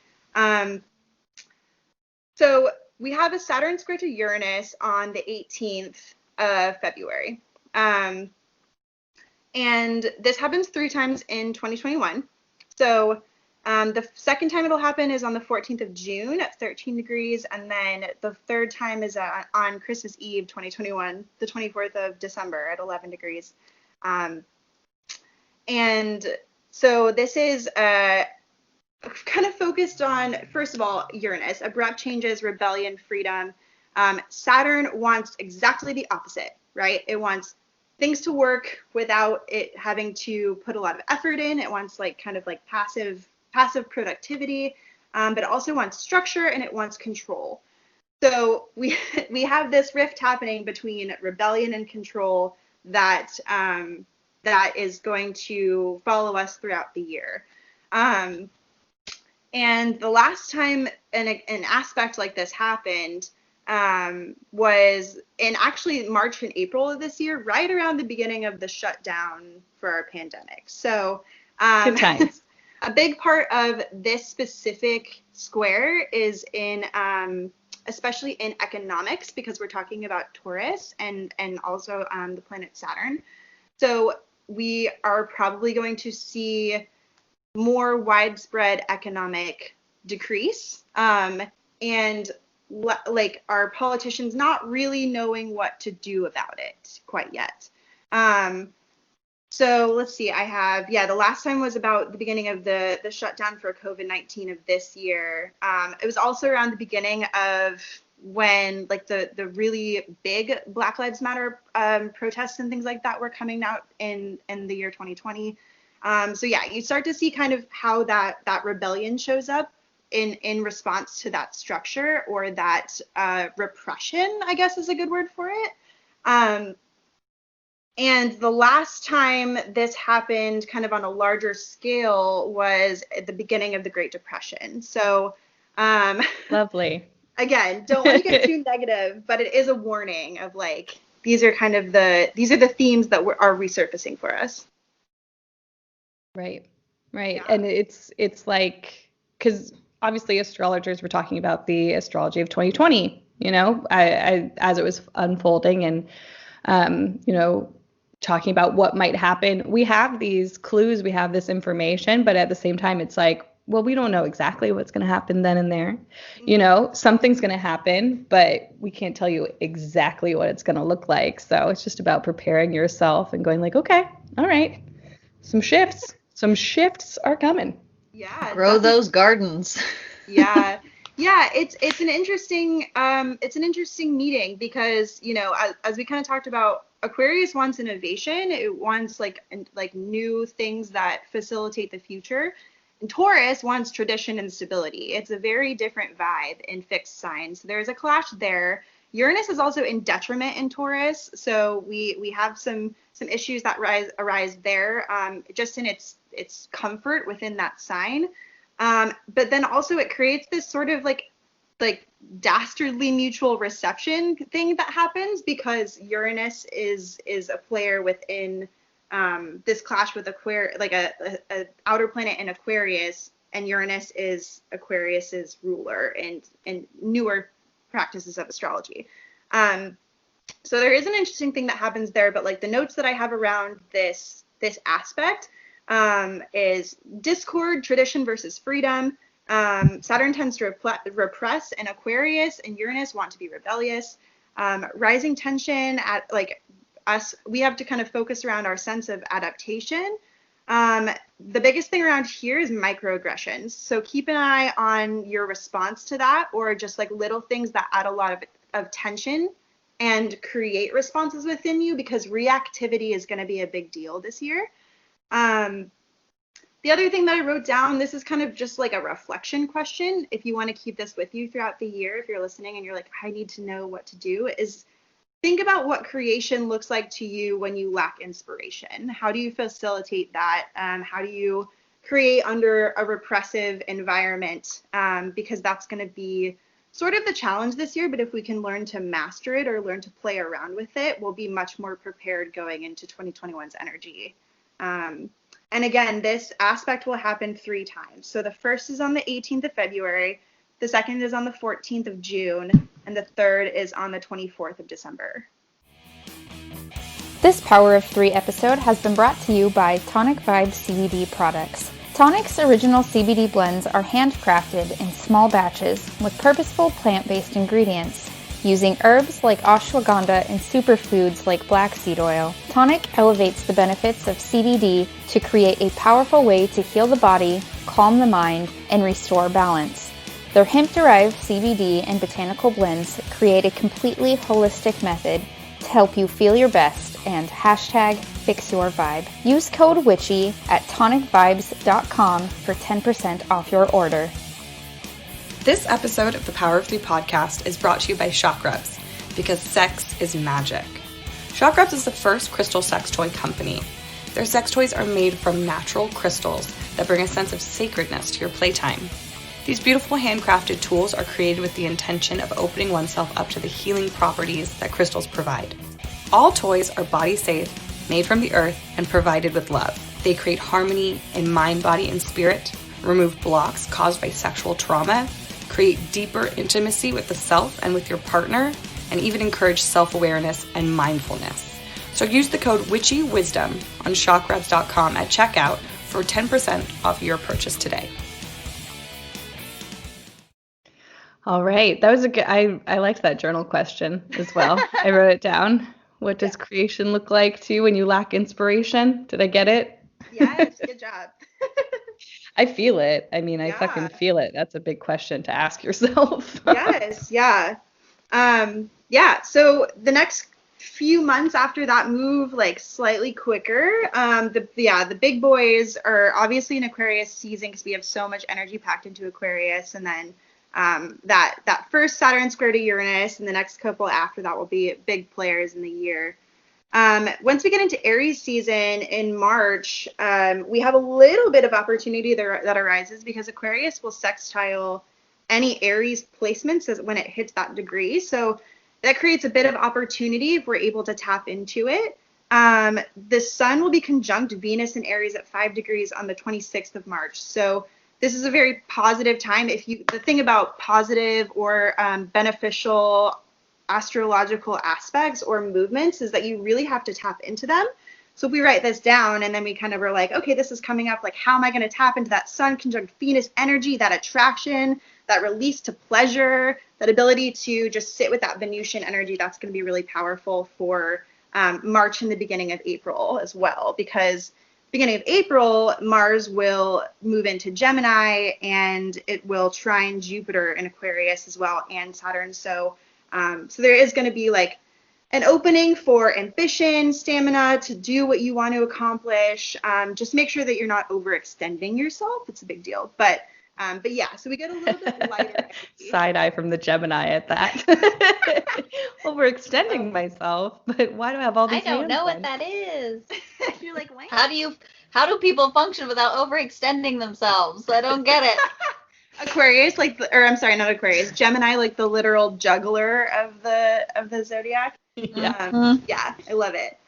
So we have a Saturn square to Uranus on the 18th of February. And this happens 3 times in 2021. So the second time it'll happen is on the 14th of June at 13 degrees, and then the third time is on Christmas Eve 2021, the 24th of December at 11 degrees. And so this is kind of focused on, first of all, Uranus, abrupt changes, rebellion, freedom. Saturn wants exactly the opposite, right? It wants things to work without it having to put a lot of effort in. It wants like kind of like passive productivity, but it also wants structure, and it wants control. So we have this rift happening between rebellion and control that is going to follow us throughout the year. And the last time an aspect like this happened was in actually March and April of this year, right around the beginning of the shutdown for our pandemic. So good times. A big part of this specific square is especially in economics, because we're talking about Taurus and also the planet Saturn. So we are probably going to see more widespread economic decrease, and like our politicians not really knowing what to do about it quite yet. So let's see, the last time was about the beginning of the shutdown for COVID-19 of this year. It was also around the beginning of when like the really big Black Lives Matter protests and things like that were coming out in the year 2020. So yeah, you start to see kind of how that rebellion shows up in response to that structure or that repression, I guess is a good word for it. And the last time this happened kind of on a larger scale was at the beginning of the Great Depression. So Lovely. Again, don't want to get too negative, but it is a warning of like, these are the themes that are resurfacing for us. Right. Right. Yeah. And it's like, because obviously astrologers were talking about the astrology of 2020, as it was unfolding and, talking about what might happen. We have these clues, we have this information, but at the same time, it's like, well, we don't know exactly what's going to happen then and there. Something's going to happen, but we can't tell you exactly what it's going to look like. So it's just about preparing yourself and going like, okay, all right, some shifts are coming. Yeah. Grow those gardens. Yeah. Yeah, it's an interesting meeting because, as we kind of talked about, Aquarius wants innovation. It wants like new things that facilitate the future. And Taurus wants tradition and stability. It's a very different vibe in fixed signs. There's a clash there. Uranus is also in detriment in Taurus, so we have some issues that arise there, just in its comfort within that sign. But then also it creates this sort of like dastardly mutual reception thing that happens because Uranus is a player within this clash with Aquarius, like a outer planet in Aquarius, and Uranus is Aquarius's ruler and newer practices of astrology. So there is an interesting thing that happens there, but like the notes that I have around this aspect is discord, tradition versus freedom. Saturn tends to repress, and Aquarius and Uranus want to be rebellious. Rising tension at like us, we have to kind of focus around our sense of adaptation. The biggest thing around here is microaggressions. So keep an eye on your response to that, or just like little things that add a lot of tension and create responses within you, because reactivity is going to be a big deal this year. The other thing that I wrote down, this is kind of just like a reflection question. If you want to keep this with you throughout the year, if you're listening and you're like, I need to know what to do, is think about what creation looks like to you when you lack inspiration. How do you facilitate that? How do you create under a repressive environment? Because that's going to be sort of the challenge this year, but if we can learn to master it or learn to play around with it, we'll be much more prepared going into 2021's energy. And again, this aspect will happen 3 times. So the first is on the 18th of February, the second is on the 14th of June, and the third is on the 24th of December. This Power of 3 episode has been brought to you by Tonic Vibes CBD products. Tonic's original CBD blends are handcrafted in small batches with purposeful plant-based ingredients. Using herbs like ashwagandha and superfoods like black seed oil, Tonic elevates the benefits of CBD to create a powerful way to heal the body, calm the mind, and restore balance. Their hemp-derived CBD and botanical blends create a completely holistic method to help you feel your best and #FixYourVibe. Use code WITCHY at tonicvibes.com for 10% off your order. This episode of the Power of 3 podcast is brought to you by Shock Rubs, because sex is magic. Shock Rubs is the first crystal sex toy company. Their sex toys are made from natural crystals that bring a sense of sacredness to your playtime. These beautiful handcrafted tools are created with the intention of opening oneself up to the healing properties that crystals provide. All toys are body safe, made from the earth, and provided with love. They create harmony in mind, body, and spirit, remove blocks caused by sexual trauma, create deeper intimacy with the self and with your partner, and even encourage self-awareness and mindfulness. So use the code WITCHYWISDOM on shockrubs.com at checkout for 10% off your purchase today. All right. That was a good, I liked that journal question as well. I wrote it down. What does creation look like to you when you lack inspiration? Did I get it? Yes, good job. I feel it. I mean, I fucking feel it. That's a big question to ask yourself. Yes, yeah. Yeah, so the next few months after that move, like slightly quicker. The big boys are obviously in Aquarius season because we have so much energy packed into Aquarius, and then that first Saturn square to Uranus, and the next couple after that will be big players in the year. Once we get into Aries season in March, we have a little bit of opportunity that arises because Aquarius will sextile any Aries placements when it hits that degree. So that creates a bit of opportunity if we're able to tap into it. The sun will be conjunct Venus in Aries at 5 degrees on the 26th of March. So this is a very positive time. The thing about positive or beneficial astrological aspects or movements is that you really have to tap into them. So if we write this down and then we kind of were like, okay, this is coming up, like how am I going to tap into that sun conjunct Venus energy, that attraction, that release to pleasure, that ability to just sit with that Venusian energy? That's going to be really powerful for March and the beginning of April as well, because beginning of April, Mars will move into Gemini and it will trine Jupiter in Aquarius as well, and Saturn. So there is going to be like an opening for ambition, stamina to do what you want to accomplish. Just make sure that you're not overextending yourself. It's a big deal. But yeah, so we get a little bit lighter. Side eye from the Gemini at that. Overextending myself, but why do I have all these? I don't know what that is. You're like, how do people function without overextending themselves? I don't get it. Aquarius, I'm sorry, not Aquarius. Gemini, like the literal juggler of the zodiac. Yeah. Yeah, I love it.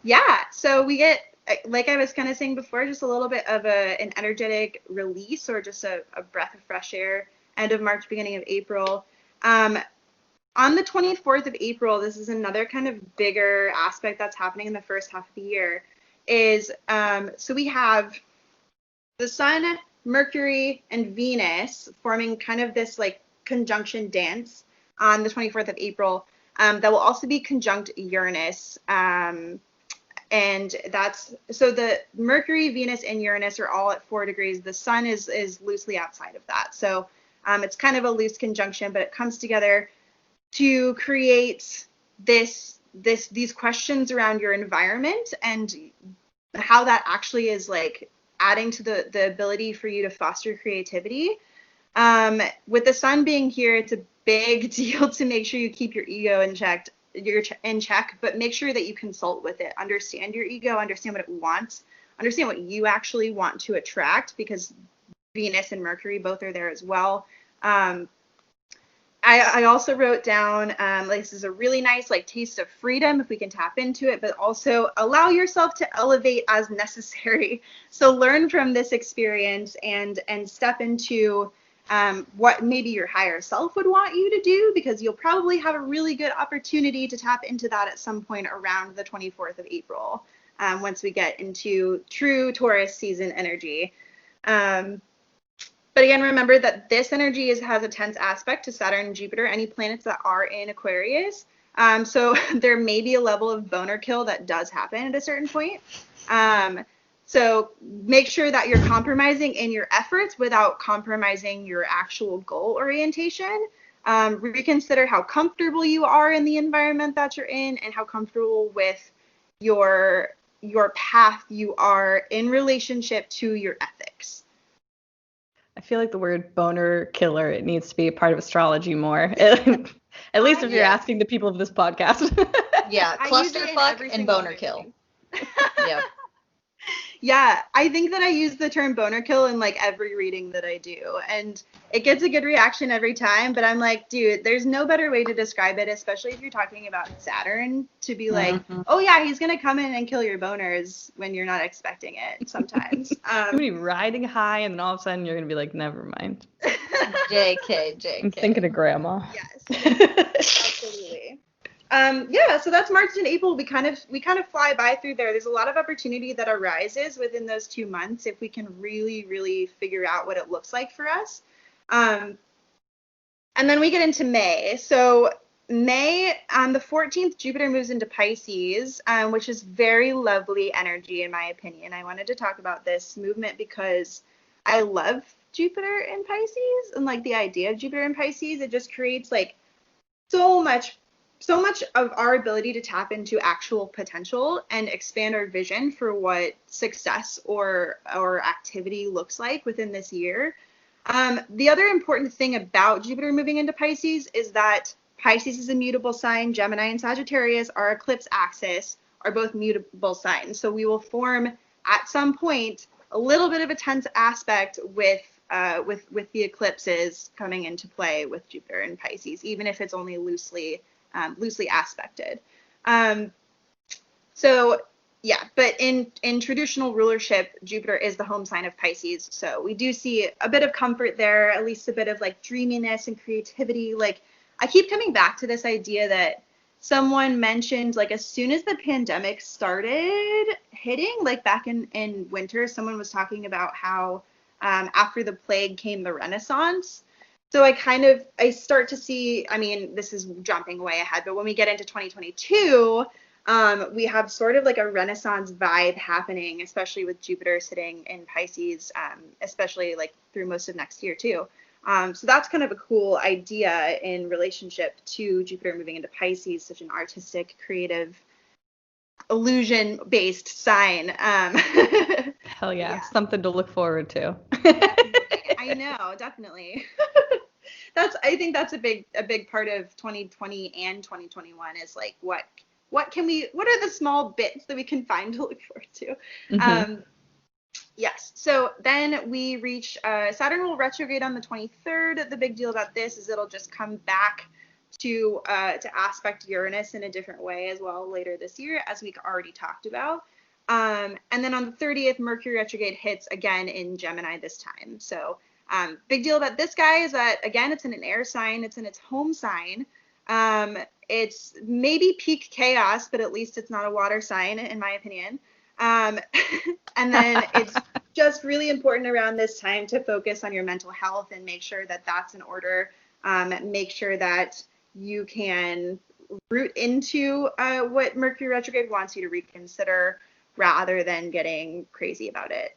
Yeah, so we get, like I was kind of saying before, just a little bit of an energetic release, or just a breath of fresh air, end of March, beginning of April. On the 24th of April, this is another kind of bigger aspect that's happening in the first half of the year, is so we have the sun, Mercury, and Venus forming kind of this like conjunction dance on the 24th of April. That will also be conjunct Uranus. And that's, so the Mercury, Venus, and Uranus are all at 4 degrees. The sun is loosely outside of that. So it's kind of a loose conjunction, but it comes together to create these questions around your environment and how that actually is like adding to the ability for you to foster creativity. With the sun being here, it's a big deal to make sure you keep your ego in check, but make sure that you consult with it. Understand your ego, understand what it wants, understand what you actually want to attract, because Venus and Mercury both are there as well. I also wrote down, like, this is a really nice like taste of freedom if we can tap into it, but also allow yourself to elevate as necessary. So learn from this experience and step into what maybe your higher self would want you to do, because you'll probably have a really good opportunity to tap into that at some point around the 24th of April, once we get into true Taurus season energy. But again, remember that this energy has a tense aspect to Saturn and Jupiter, any planets that are in Aquarius. So there may be a level of boner kill that does happen at a certain point. So make sure that you're compromising in your efforts without compromising your actual goal orientation. Reconsider how comfortable you are in the environment that you're in, and how comfortable with your path you are in relationship to your ethics. I feel like the word boner killer, it needs to be a part of astrology more. At least if you're asking the people of this podcast. Yeah, clusterfuck and boner kill. Yeah. Yeah, I think that I use the term boner kill in like every reading that I do, and it gets a good reaction every time, but I'm like, dude, there's no better way to describe it, especially if you're talking about Saturn, to be like, oh yeah, he's going to come in and kill your boners when you're not expecting it sometimes. You're going to be riding high, and then all of a sudden you're going to be like, never mind. JK. I'm thinking of grandma. Yes, absolutely. Yeah, so that's March and April. We kind of fly by through there. There's a lot of opportunity that arises within those 2 months if we can really, really figure out what it looks like for us. And then we get into May. So May, on the 14th, Jupiter moves into Pisces, which is very lovely energy, in my opinion. I wanted to talk about this movement because I love Jupiter in Pisces, and like the idea of Jupiter in Pisces. It just creates like so much so much of our ability to tap into actual potential and expand our vision for what success or activity looks like within this year. The other important thing about Jupiter moving into Pisces is that Pisces is a mutable sign. Gemini and Sagittarius, our eclipse axis, are both mutable signs. So we will form at some point a little bit of a tense aspect with the eclipses coming into play with Jupiter and Pisces, even if it's only loosely aspected. So yeah, but in traditional rulership, Jupiter is the home sign of Pisces. So we do see a bit of comfort there, at least a bit of like dreaminess and creativity. Like I keep coming back to this idea that someone mentioned, like as soon as the pandemic started hitting, like back in winter, someone was talking about how after the plague came the Renaissance. So I start to see, I mean, this is jumping way ahead, but when we get into 2022, we have sort of like a Renaissance vibe happening, especially with Jupiter sitting in Pisces, especially like through most of next year too. So that's kind of a cool idea in relationship to Jupiter moving into Pisces, such an artistic, creative, illusion-based sign. Hell yeah, something to look forward to. I know, definitely. I think that's a big part of 2020 and 2021 is like what are the small bits that we can find to look forward to. Mm-hmm. Yes. So then we reach Saturn will retrograde on the 23rd. The big deal about this is it'll just come back to aspect Uranus in a different way as well later this year, as we already talked about. And then on the 30th, Mercury retrograde hits again in Gemini this time. So big deal about this guy is that, again, it's in an air sign. It's in its home sign. It's maybe peak chaos, but at least it's not a water sign, in my opinion. And then it's just really important around this time to focus on your mental health and make sure that that's in order. Make sure that you can root into what Mercury retrograde wants you to reconsider rather than getting crazy about it.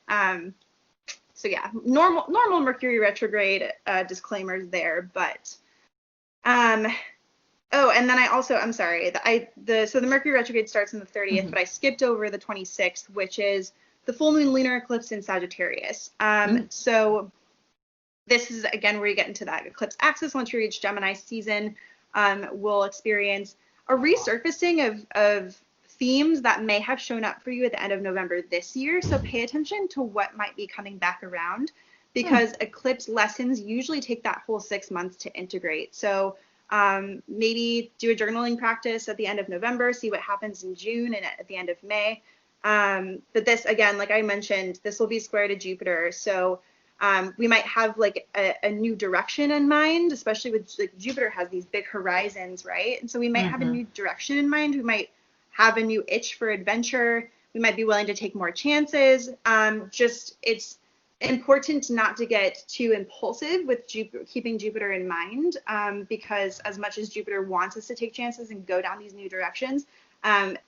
So yeah, normal Mercury retrograde disclaimers there, but oh, and then I'm sorry, so the Mercury retrograde starts on the 30th, mm-hmm. but I skipped over the 26th, which is the full moon lunar eclipse in Sagittarius. So this is again where you get into that eclipse axis. Once you reach Gemini season, we'll experience a resurfacing of themes that may have shown up for you at the end of November this year. So pay attention to what might be coming back around, because eclipse lessons usually take that whole 6 months to integrate. So maybe do a journaling practice at the end of November, see what happens in June and at the end of May. But this, again, like I mentioned, this will be square to Jupiter. So we might have like a new direction in mind, especially with like Jupiter has these big horizons, right? And so we might have a new direction in mind. We might have a new itch for adventure. We might be willing to take more chances. It's important not to get too impulsive with keeping Jupiter in mind, because as much as Jupiter wants us to take chances and go down these new directions,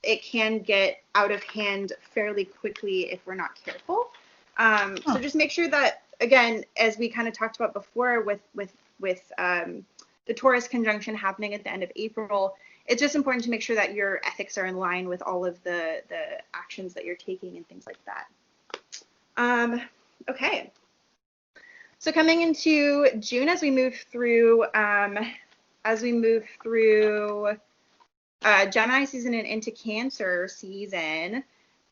it can get out of hand fairly quickly if we're not careful. So just make sure that, again, as we kind of talked about before with the Taurus conjunction happening at the end of April, it's just important to make sure that your ethics are in line with all of the actions that you're taking and things like that. Okay. So coming into June, as we move through Gemini season and into Cancer season,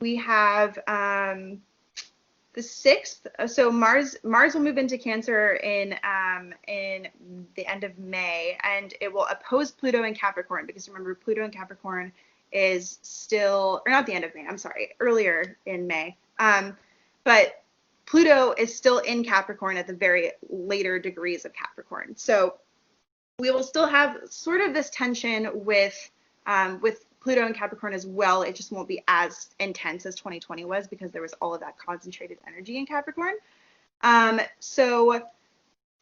we have the 6th. So Mars will move into Cancer in the end of May, and it will oppose Pluto in Capricorn, because remember, Pluto in Capricorn is still, or not the end of May, I'm sorry, earlier in May. But Pluto is still in Capricorn at the very later degrees of Capricorn. So we will still have sort of this tension with Pluto and Capricorn as well. It just won't be as intense as 2020 was, because there was all of that concentrated energy in Capricorn. So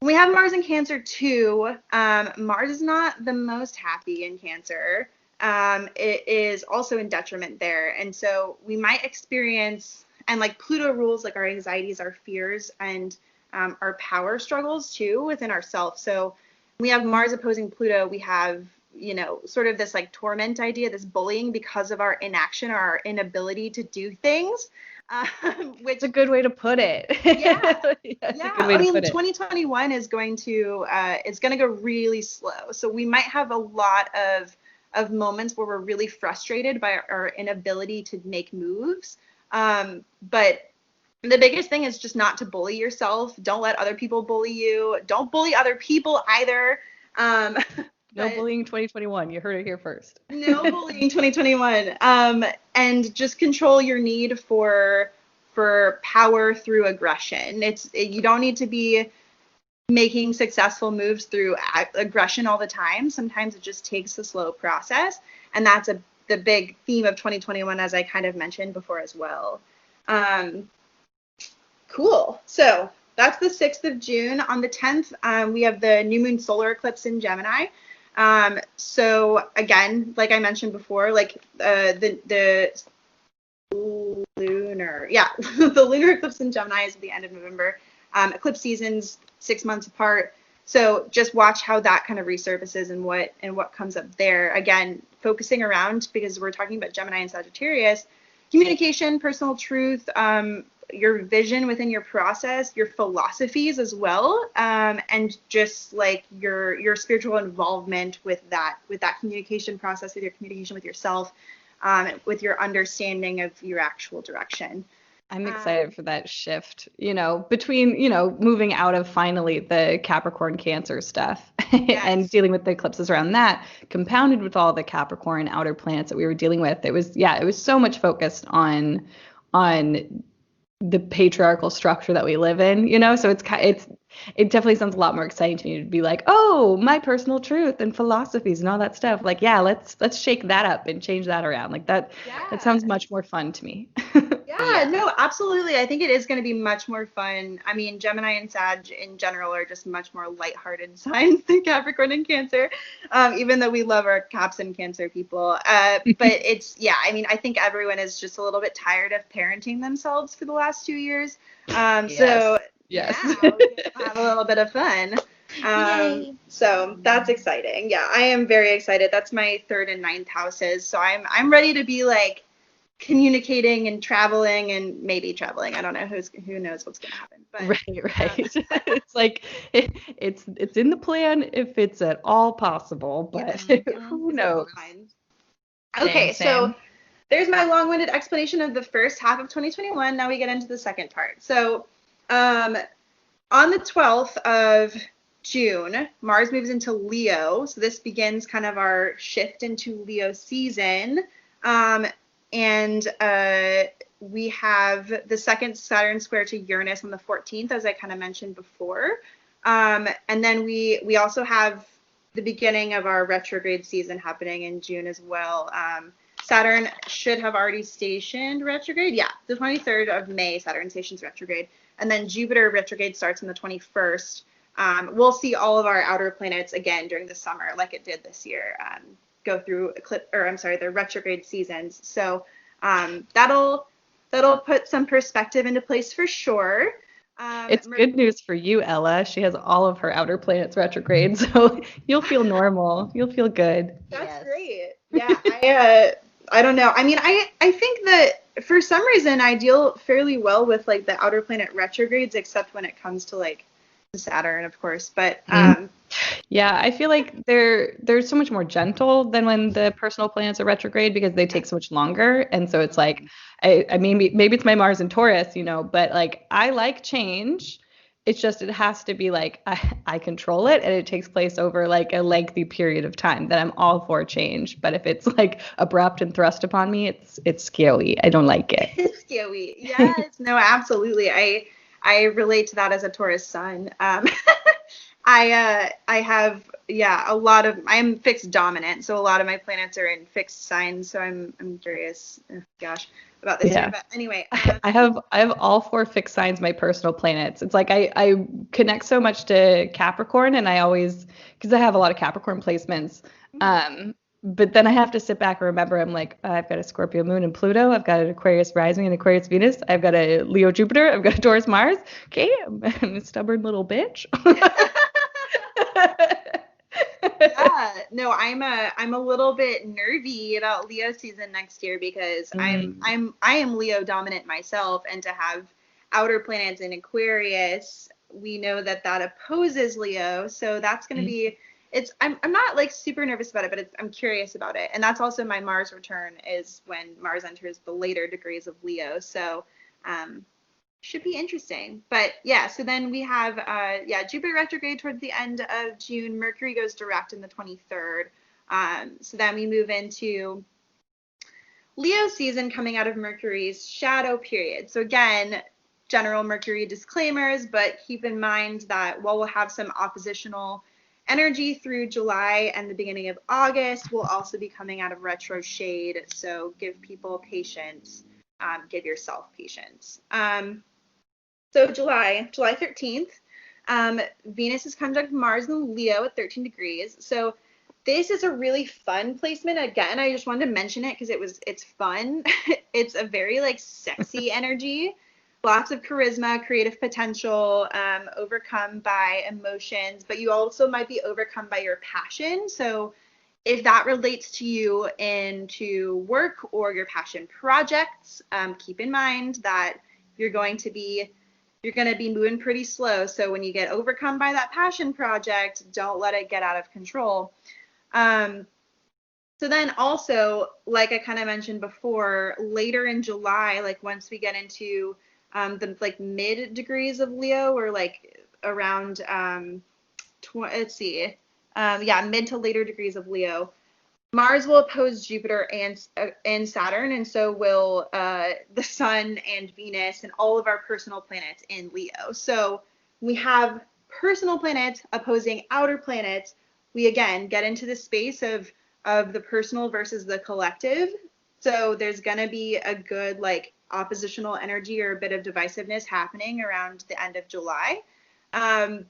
we have Mars in Cancer too. Mars is not the most happy in Cancer. It is also in detriment there. And so we might experience, and like Pluto rules like our anxieties, our fears, and our power struggles too within ourselves. So we have Mars opposing Pluto. We have sort of this like torment idea, this bullying because of our inaction or our inability to do things. Which It's a good way to put it. Yeah. It's a Yeah. good way I to mean, put it. 2021 is going to it's going to go really slow. So we might have a lot of moments where we're really frustrated by our inability to make moves. But the biggest thing is just not to bully yourself. Don't let other people bully you. Don't bully other people either. No but bullying 2021. You heard it here first. no bullying 2021. And just control your need for power through aggression. You don't need to be making successful moves through aggression all the time. Sometimes it just takes a slow process, and that's the big theme of 2021, as I kind of mentioned before as well. Cool. So that's the 6th of June. On the 10th, we have the new moon solar eclipse in Gemini. So again, like I mentioned before, like the lunar, the lunar eclipse in Gemini is at the end of November. Eclipse seasons 6 months apart. So just watch how that kind of resurfaces and what comes up there. Again, focusing around, because we're talking about Gemini and Sagittarius, communication, personal truth, your vision within your process, your philosophies as well, and just like your spiritual involvement with that communication process, with your communication with yourself, with your understanding of your actual direction. I'm excited for that shift, between, moving out of finally the Capricorn Cancer stuff and dealing with the eclipses around that, compounded with all the Capricorn outer planets that we were dealing with. It was so much focused on the patriarchal structure that we live in, so it definitely sounds a lot more exciting to me to be like, oh, my personal truth and philosophies and all that stuff. Like, let's shake that up and change that around. Like that sounds much more fun to me. No, absolutely. I think it is going to be much more fun. I mean, Gemini and Sag in general are just much more lighthearted signs than Capricorn and Cancer, even though we love our Caps and Cancer people. But I mean, I think everyone is just a little bit tired of parenting themselves for the last 2 years. So yes. we'll have a little bit of fun. So that's exciting. Yeah, I am very excited. That's my 3rd and 9th houses. So I'm ready to be like communicating and traveling, and maybe traveling. I don't know, who knows what's going to happen. But right. It's like it's in the plan if it's at all possible, but who knows? Okay, Same. so there's my long-winded explanation of the first half of 2021. Now we get into the second part. So on the 12th of June, Mars moves into Leo. So this begins kind of our shift into Leo season. And we have the second Saturn square to Uranus on the 14th, as I kind of mentioned before. And then we also have the beginning of our retrograde season happening in June as well. Saturn should have already stationed retrograde. Yeah, the 23rd of May, Saturn stations retrograde. And then Jupiter retrograde starts on the 21st. We'll see all of our outer planets again during the summer, like it did this year. Go through the retrograde seasons. So that'll put some perspective into place for sure. It's good news for you, Ella. She has all of her outer planets retrograde, so you'll feel normal. You'll feel good. That's great. Yeah, I don't know. I mean, I think that for some reason I deal fairly well with like the outer planet retrogrades, except when it comes to like Saturn, of course. But yeah, I feel like they're so much more gentle than when the personal planets are retrograde, because they take so much longer. And so it's like, I mean, maybe it's my Mars and Taurus, but like I like change. It's just it has to be like I control it, and it takes place over like a lengthy period of time. That I'm all for change. But if it's like abrupt and thrust upon me, it's scary. I don't like it. It's scary. Yes. No, absolutely. I relate to that as a Taurus sun. I have I'm fixed dominant, so a lot of my planets are in fixed signs. So I'm curious, about this year. But anyway, I have all 4 fixed signs, my personal planets. It's like I connect so much to Capricorn, and I always, because I have a lot of Capricorn placements. But then I have to sit back and remember, I'm like, I've got a Scorpio moon and Pluto. I've got an Aquarius rising and Aquarius Venus. I've got a Leo Jupiter. I've got a Taurus Mars. Okay, I'm a stubborn little bitch. no, I'm a little bit nervy about Leo season next year because I am Leo dominant myself, and to have outer planets in Aquarius, we know that opposes Leo, so that's going to be I'm not like super nervous about it, but I'm curious about it. And that's also my Mars return is when Mars enters the later degrees of Leo. So should be interesting. But yeah, so then we have Jupiter retrograde towards the end of June. Mercury goes direct in the 23rd. So then we move into Leo season coming out of Mercury's shadow period. So again, general Mercury disclaimers, but keep in mind that while we'll have some oppositional energy through July and the beginning of August, we'll also be coming out of retro shade. So give people patience, give yourself patience. So July 13th, Venus is conjunct Mars in Leo at 13 degrees. So this is a really fun placement. Again, I just wanted to mention it because it's fun. It's a very like sexy energy. Lots of charisma, creative potential, overcome by emotions, but you also might be overcome by your passion. So if that relates to you into work or your passion projects, keep in mind that you're going to be moving pretty slow. So when you get overcome by that passion project, don't let it get out of control. So then also, like I kind of mentioned before, later in July, like once we get into the like mid degrees of Leo, or like around mid to later degrees of Leo, Mars will oppose Jupiter and Saturn, and so will the Sun and Venus and all of our personal planets in Leo. So we have personal planets opposing outer planets. We again get into the space of the personal versus the collective. So there's gonna be a good like oppositional energy or a bit of divisiveness happening around the end of July. But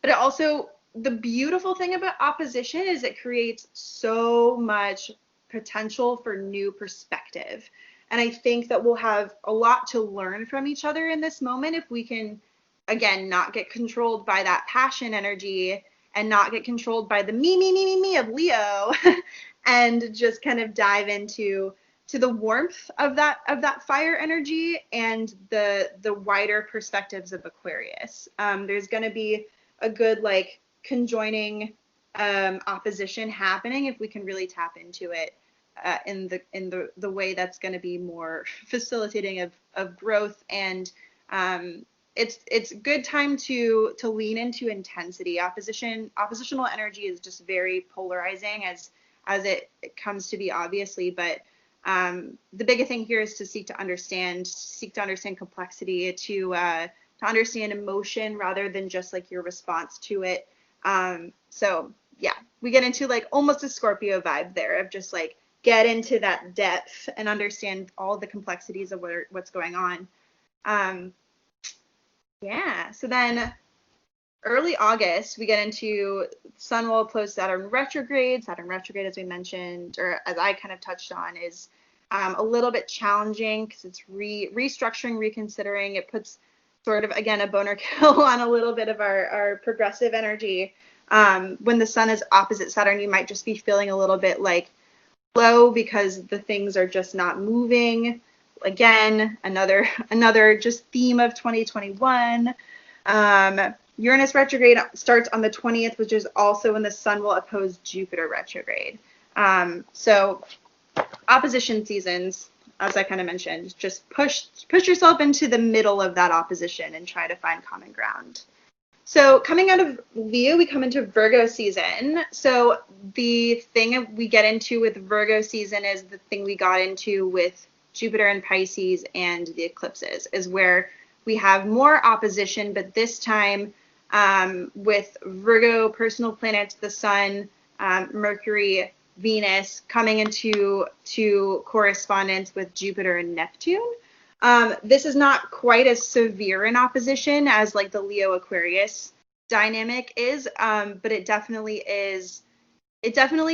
it also, the beautiful thing about opposition is it creates so much potential for new perspective. And I think that we'll have a lot to learn from each other in this moment if we can, again, not get controlled by that passion energy and not get controlled by the me of Leo and just kind of dive into the warmth of that fire energy and the wider perspectives of Aquarius. There's going to be a good like conjoining opposition happening if we can really tap into it in the way that's going to be more facilitating of growth. And it's a good time to lean into intensity. Oppositional energy is just very polarizing as it comes to be, obviously, but the bigger thing here is to seek to understand complexity, to understand emotion rather than just like your response to it. So yeah, we get into like almost a Scorpio vibe there of just like get into that depth and understand all the complexities of what's going on. So then early August, we get into Sun will oppose Saturn retrograde. Saturn retrograde, as we mentioned, or as I kind of touched on, is a little bit challenging because it's restructuring, reconsidering. It puts sort of, again, a boner kill on a little bit of our progressive energy. When the Sun is opposite Saturn, you might just be feeling a little bit like low because the things are just not moving. Again, another just theme of 2021. Uranus retrograde starts on the 20th, which is also when the Sun will oppose Jupiter retrograde. So opposition seasons, as I kind of mentioned, just push yourself into the middle of that opposition and try to find common ground. So coming out of Leo, we come into Virgo season. So the thing we get into with Virgo season is the thing we got into with Jupiter and Pisces and the eclipses, is where we have more opposition, but this time with Virgo personal planets, the Sun, Mercury, Venus coming into correspondence with Jupiter and Neptune. This is not quite as severe an opposition as like the Leo Aquarius dynamic is, but it definitely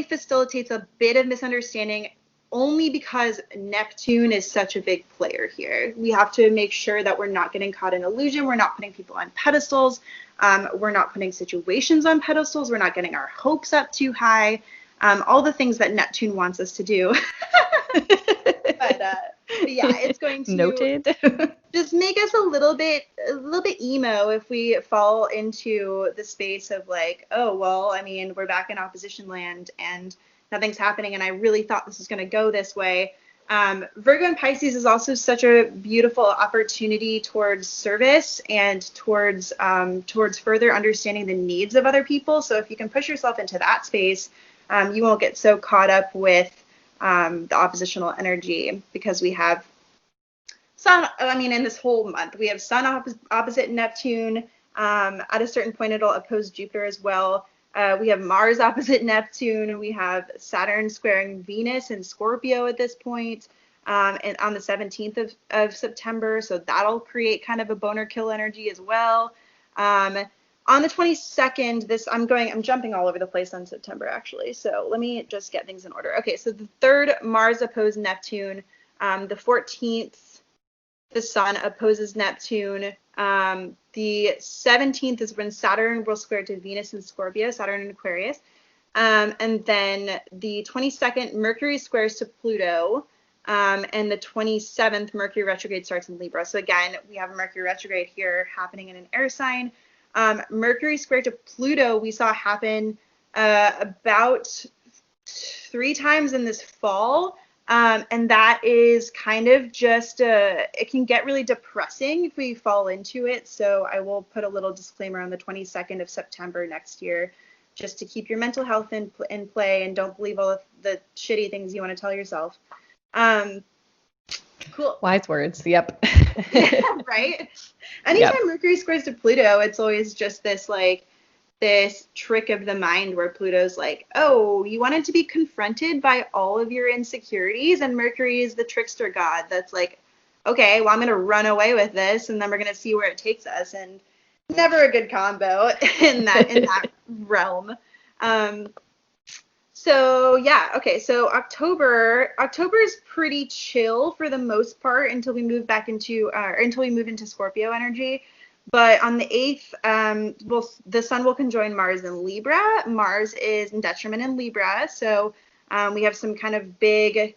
facilitates a bit of misunderstanding only because Neptune is such a big player here. We have to make sure that we're not getting caught in illusion. We're not putting people on pedestals. We're not putting situations on pedestals. We're not getting our hopes up too high. All the things that Neptune wants us to do. But yeah, it's going to Noted. just make us a little bit emo if we fall into the space of like, oh, well, I mean, we're back in opposition land and nothing's happening, and I really thought this was going to go this way. Virgo and Pisces is also such a beautiful opportunity towards service and towards further understanding the needs of other people. So if you can push yourself into that space, you won't get so caught up with the oppositional energy, because we have Sun, I mean, in this whole month, we have Sun opposite Neptune. At a certain point, it'll oppose Jupiter as well. We have Mars opposite Neptune. We have Saturn squaring Venus in Scorpio at this point, and on the 17th of September. So that'll create kind of a boner kill energy as well. On the 22nd, I'm jumping all over the place on September, actually. So let me just get things in order. Okay, so the 3rd, Mars opposed Neptune. The 14th, the Sun opposes Neptune. The 17th is when Saturn will square to Venus in Scorpio, Saturn in Aquarius. And then the 22nd, Mercury squares to Pluto. And the 27th, Mercury retrograde starts in Libra. So again, we have a Mercury retrograde here happening in an air sign. Mercury square to Pluto we saw happen about 3 times in this fall. And that is kind of just, it can get really depressing if we fall into it. So I will put a little disclaimer on the 22nd of September next year, just to keep your mental health in play, and don't believe all of the shitty things you want to tell yourself. Cool. Wise words. Yep. Right? Anytime Mercury squares to Pluto, it's always just this trick of the mind where Pluto's like, oh, you wanted to be confronted by all of your insecurities, and Mercury is the trickster god that's like, okay, well, I'm going to run away with this, and then we're going to see where it takes us. And never a good combo in that realm. So yeah, okay, so October is pretty chill for the most part until we move into Scorpio energy. But on the 8th, the Sun will conjoin Mars in Libra. Mars is in detriment in Libra, so we have some big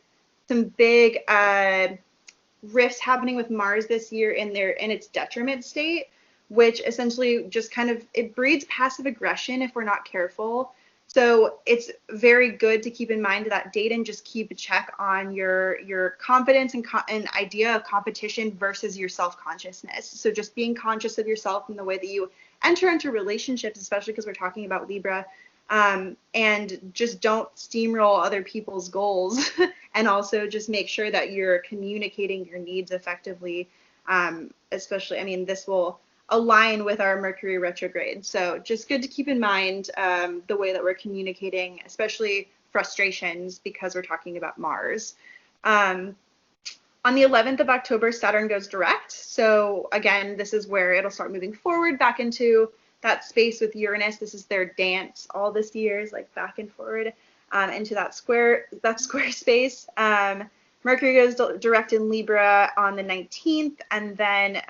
rifts happening with Mars this year in its detriment state, which essentially just it breeds passive aggression if we're not careful. So it's very good to keep in mind that date and just keep a check on your confidence and idea of competition versus your self-consciousness. So just being conscious of yourself and the way that you enter into relationships, especially because we're talking about Libra, and just don't steamroll other people's goals. And also just make sure that you're communicating your needs effectively, especially, I mean, this will align with our Mercury retrograde. So just good to keep in mind the way that we're communicating, especially frustrations, because we're talking about Mars. On the 11th of October, Saturn goes direct. So again, this is where it'll start moving forward back into that space with Uranus. This is their dance all this year, is like back and forward into that square space. Mercury goes direct in Libra on the 19th, and then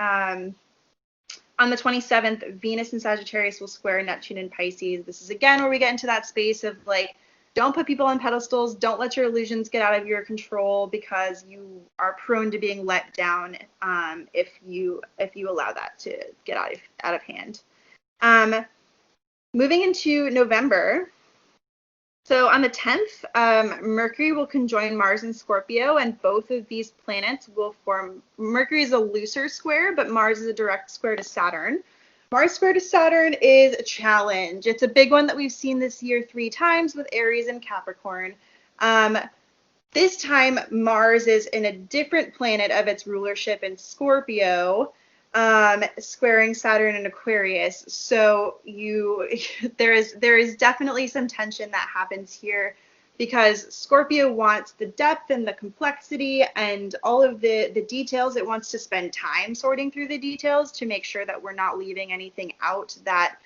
on the 27th, Venus in Sagittarius will square Neptune in Pisces. This is again where we get into that space of like, don't put people on pedestals, don't let your illusions get out of your control, because you are prone to being let down if you allow that to get out of hand. Moving into November. So on the 10th, Mercury will conjoin Mars in Scorpio, and both of these planets will form. Mercury is a looser square, but Mars is a direct square to Saturn. Mars square to Saturn is a challenge. It's a big one that we've seen this year 3 times with Aries and Capricorn. This time, Mars is in a different planet of its rulership in Scorpio, squaring Saturn in Aquarius. So there is definitely some tension that happens here, because Scorpio wants the depth and the complexity and all of the details. It wants to spend time sorting through the details to make sure that we're not leaving anything out that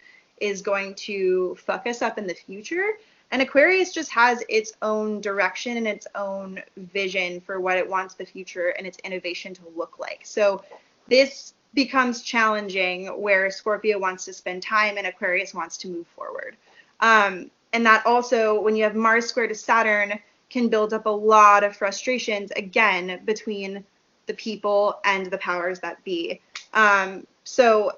is going to fuck us up in the future. And Aquarius just has its own direction and its own vision for what it wants the future and its innovation to look like. So this becomes challenging where Scorpio wants to spend time and Aquarius wants to move forward. And that also, when you have Mars square to Saturn, can build up a lot of frustrations, again, between the people and the powers that be. So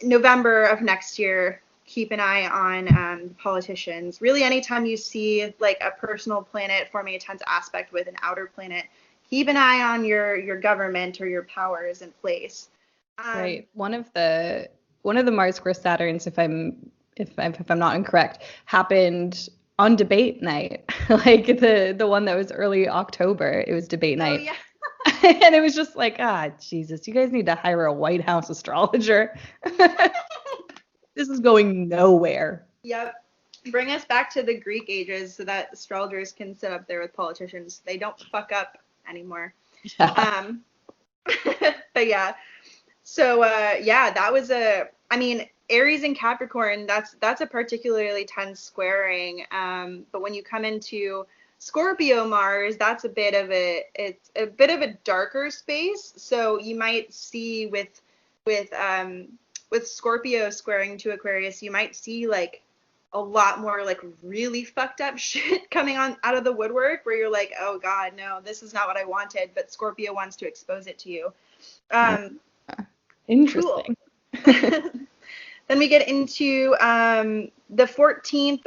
November of next year, keep an eye on politicians. Really, anytime you see like a personal planet forming a tense aspect with an outer planet, keep an eye on your government or your powers in place. Right. One of the Mars square Saturns, if I'm not incorrect, happened on debate night. Like the one that was early October. It was debate night. Oh yeah. And it was just like, Jesus, you guys need to hire a White House astrologer. This is going nowhere. Yep. Bring us back to the Greek ages so that astrologers can sit up there with politicians. They don't fuck up anymore. Yeah. But yeah. So that was Aries and Capricorn, that's a particularly tense squaring. But when you come into Scorpio Mars, that's it's a bit of a darker space. So you might see with Scorpio squaring to Aquarius, you might see like a lot more like really fucked up shit coming on out of the woodwork where you're like, oh God, no, this is not what I wanted, but Scorpio wants to expose it to you. Interesting. Cool. Then we get into the 14th.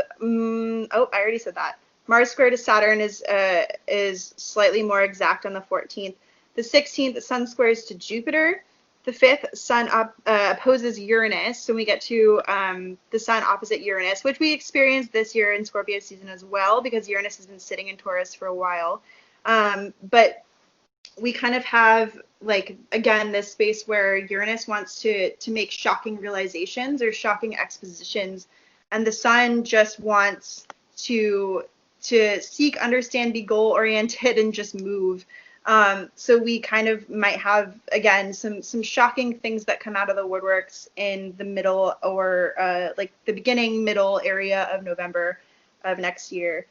I already said that. Mars square to Saturn is slightly more exact on the 14th. The 16th, the Sun squares to Jupiter. The 5th, Sun opposes Uranus. So we get to the Sun opposite Uranus, which we experienced this year in Scorpio season as well, because Uranus has been sitting in Taurus for a while. But we kind of have, like, again, this space where Uranus wants to make shocking realizations or shocking expositions, and the Sun just wants to seek, understand, be goal-oriented, and just move. So we kind of might have, again, some shocking things that come out of the woodworks in the middle or like the beginning, middle area of November of next year.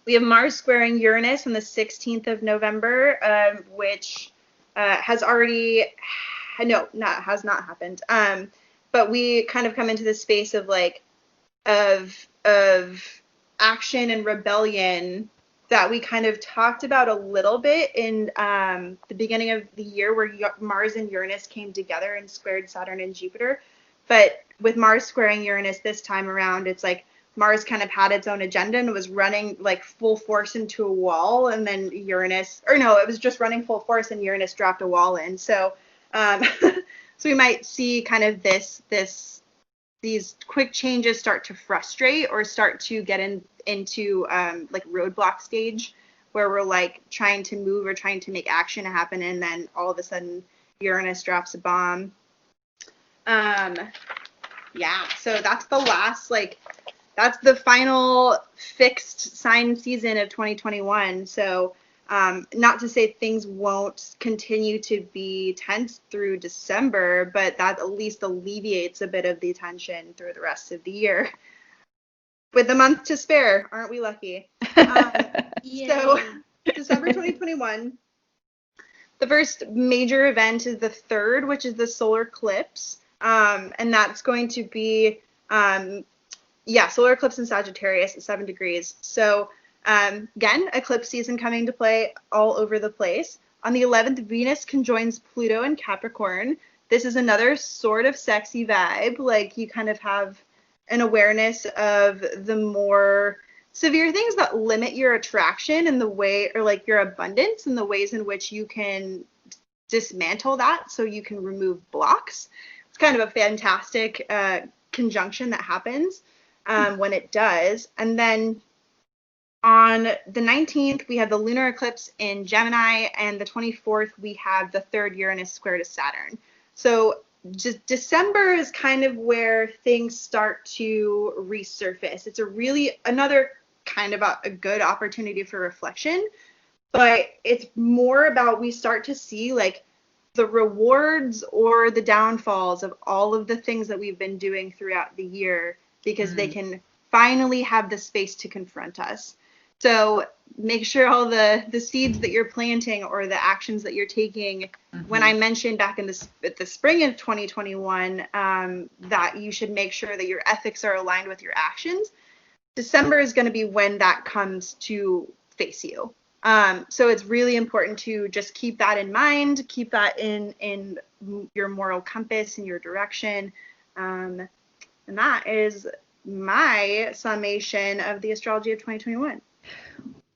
We have Mars squaring Uranus on the 16th of November, which has not happened. But we kind of come into this space of of action and rebellion that we kind of talked about a little bit in the beginning of the year, where Mars and Uranus came together and squared Saturn and Jupiter. But with Mars squaring Uranus this time around, it's like Mars kind of had its own agenda and was running like full force into a wall, and then it was just running full force and Uranus dropped a wall in. So so we might see kind of these quick changes start to frustrate or start to get into like roadblock stage, where we're like trying to move or trying to make action happen, and then all of a sudden Uranus drops a bomb. So that's the last, that's the final fixed sign season of 2021. So not to say things won't continue to be tense through December, but that at least alleviates a bit of the tension through the rest of the year. With a month to spare, aren't we lucky? So December 2021, the first major event is the 3rd, which is the solar eclipse. And that's going to be, solar eclipse in Sagittarius at 7 degrees. So again, eclipse season coming to play all over the place. On the 11th, Venus conjoins Pluto in Capricorn. This is another sort of sexy vibe. Like, you kind of have an awareness of the more severe things that limit your attraction and the way, or like your abundance, and the ways in which you can dismantle that so you can remove blocks. It's kind of a fantastic conjunction that happens when it does. And then on the 19th, we have the lunar eclipse in Gemini, and the 24th, we have the 3rd Uranus square to Saturn. So just December is kind of where things start to resurface. It's another kind of a good opportunity for reflection, but it's more about, we start to see like the rewards or the downfalls of all of the things that we've been doing throughout the year, because they can finally have the space to confront us. So make sure all the seeds that you're planting or the actions that you're taking, when I mentioned back in the spring of 2021 that you should make sure that your ethics are aligned with your actions, December is going to be when that comes to face you. So it's really important to just keep that in mind, keep that in your moral compass and your direction. And that is my summation of the astrology of 2021.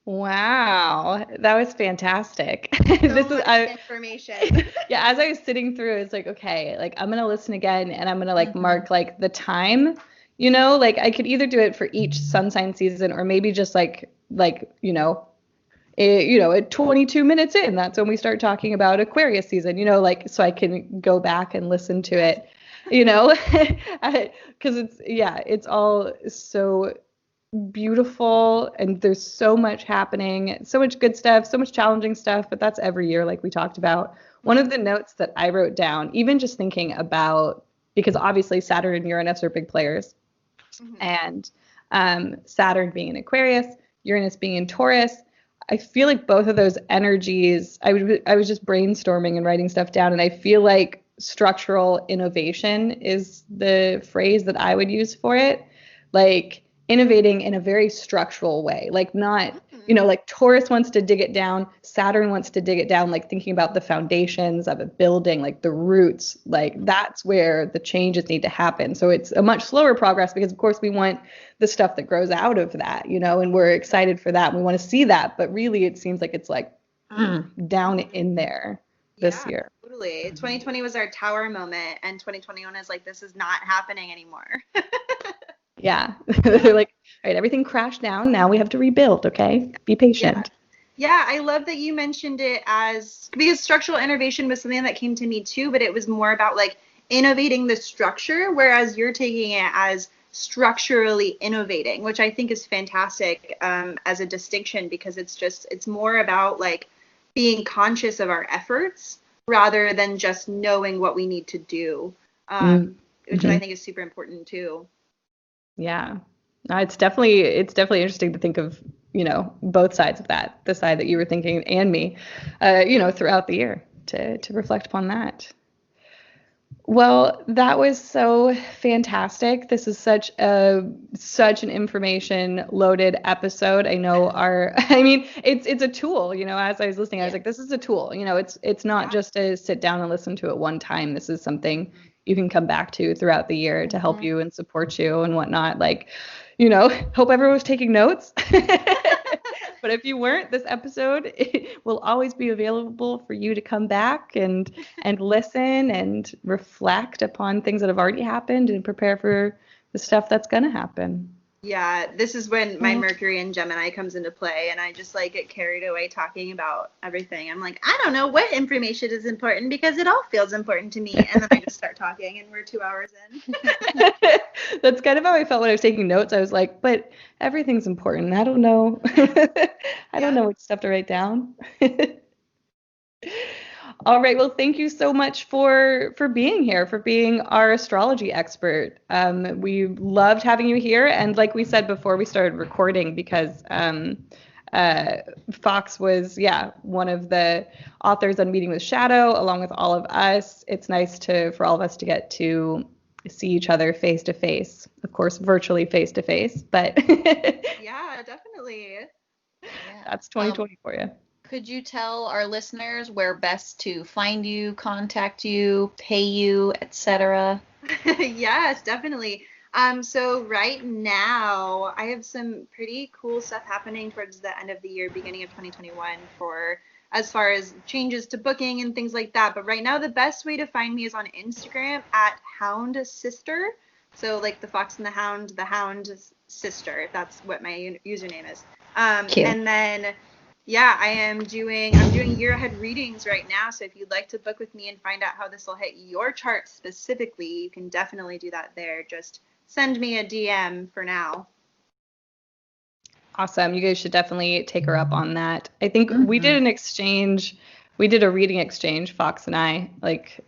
Wow, that was fantastic. So This is much information. yeah, as I was sitting through, it's like, okay, like I'm gonna listen again and I'm gonna like mark like the time, like I could either do it for each sun sign season or maybe just like at 22 minutes in, that's when we start talking about Aquarius season, like so I can go back and listen to it, because it's all so beautiful and there's so much happening, so much good stuff, so much challenging stuff, but that's every year like we talked about. One of the notes that I wrote down, even just thinking about, because obviously Saturn and Uranus are big players, and Saturn being in Aquarius, Uranus being in Taurus, I feel like both of those energies, I was just brainstorming and writing stuff down, and I feel like structural innovation is the phrase that I would use for it. Like innovating in a very structural way, like not, like Taurus wants to dig it down, Saturn wants to dig it down, like thinking about the foundations of a building, like the roots, like that's where the changes need to happen. So it's a much slower progress because of course we want the stuff that grows out of that, and we're excited for that. And we want to see that, but really it seems like it's like down in there this year. Totally. 2020 was our tower moment and 2021 is like, this is not happening anymore. Yeah. They're like, all right, everything crashed down. Now we have to rebuild. Okay. Be patient. Yeah. I love that you mentioned it because structural innovation was something that came to me too, but it was more about like innovating the structure, whereas you're taking it as structurally innovating, which I think is fantastic as a distinction, because it's more about like being conscious of our efforts rather than just knowing what we need to do, which I think is super important too. Yeah. No, it's definitely interesting to think of, both sides of that, the side that you were thinking and me, throughout the year to reflect upon that. Well, that was so fantastic. This is such an information loaded episode. I know it's a tool, as I was listening, I was like, this is a tool, it's not just to sit down and listen to it one time. This is something you can come back to throughout the year to help you and support you and whatnot. Like, hope everyone was taking notes. But if you weren't, this episode will always be available for you to come back and listen and reflect upon things that have already happened and prepare for the stuff that's going to happen. Yeah, this is when my Mercury and Gemini comes into play, and I just like get carried away talking about everything. I'm like, I don't know what information is important because it all feels important to me, and then I just start talking, and we're 2 hours in. That's kind of how I felt when I was taking notes. I was like, but everything's important. I don't know. I don't know what stuff to write down. All right. Well, thank you so much for being here, for being our astrology expert. We loved having you here. And like we said before we started recording, because Fox was, one of the authors on Meeting with Shadow, along with all of us. It's nice for all of us to get to see each other face to face, of course, virtually face to face, but yeah, definitely. That's 2020 for you. Could you tell our listeners where best to find you, contact you, pay you, etc.? Yes, definitely. So right now I have some pretty cool stuff happening towards the end of the year, beginning of 2021, for as far as changes to booking and things like that. But right now the best way to find me is on Instagram at Hound Sister. So like the Fox and the Hound Sister. That's what my username is. Cute. And then I'm doing year ahead readings right now. So if you'd like to book with me and find out how this will hit your chart specifically, you can definitely do that there. Just send me a DM for now. Awesome. You guys should definitely take her up on that. I think we did an exchange. We did a reading exchange, Fox and I, like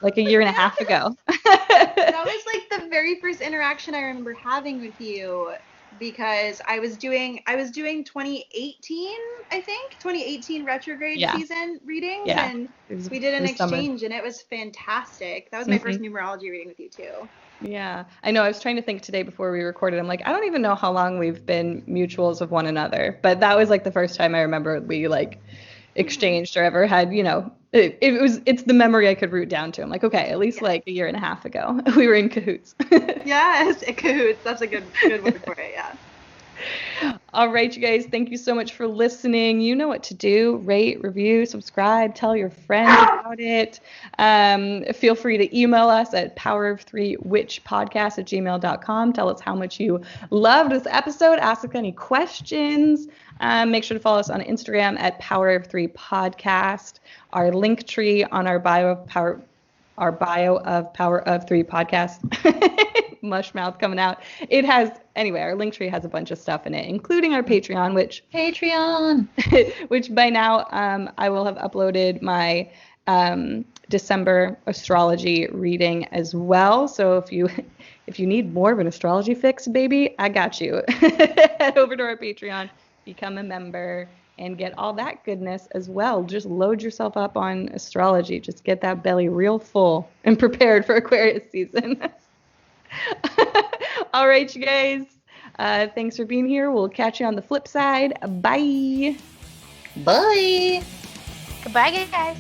like a year and a half ago. That was like the very first interaction I remember having with you, because I was doing 2018, I think 2018 retrograde Yeah. season readings, Yeah. and It we did an was summer. exchange, and it was fantastic. That was my first numerology reading with you too. Yeah, I know. I was trying to think today before we recorded. I'm like, I don't even know how long we've been mutuals of one another, but that was like the first time I remember we like exchanged or ever had, it's the memory I could root down to. I'm like, okay, at least like a year and a half ago, we were in cahoots. Yes, cahoots. That's a good word for it. Yeah. All right, you guys, thank you so much for listening. You know what to do. Rate, review, subscribe, tell your friends about it. Feel free to email us at powerof3witchpodcast@gmail.com. Tell us how much you loved this episode. Ask us any questions. Make sure to follow us on Instagram at powerof3podcast. Our link tree on our bio of Power of 3 podcast. Mush mouth coming out. It has, anyway, our link tree has a bunch of stuff in it, including our Patreon, which by now I will have uploaded my December astrology reading as well. So if you need more of an astrology fix, baby, I got you. Head over to our Patreon, become a member, and get all that goodness as well. Just load yourself up on astrology. Just get that belly real full and prepared for Aquarius season. All right, you guys. Thanks for being here. We'll catch you on the flip side. Bye. Bye. Goodbye, guys.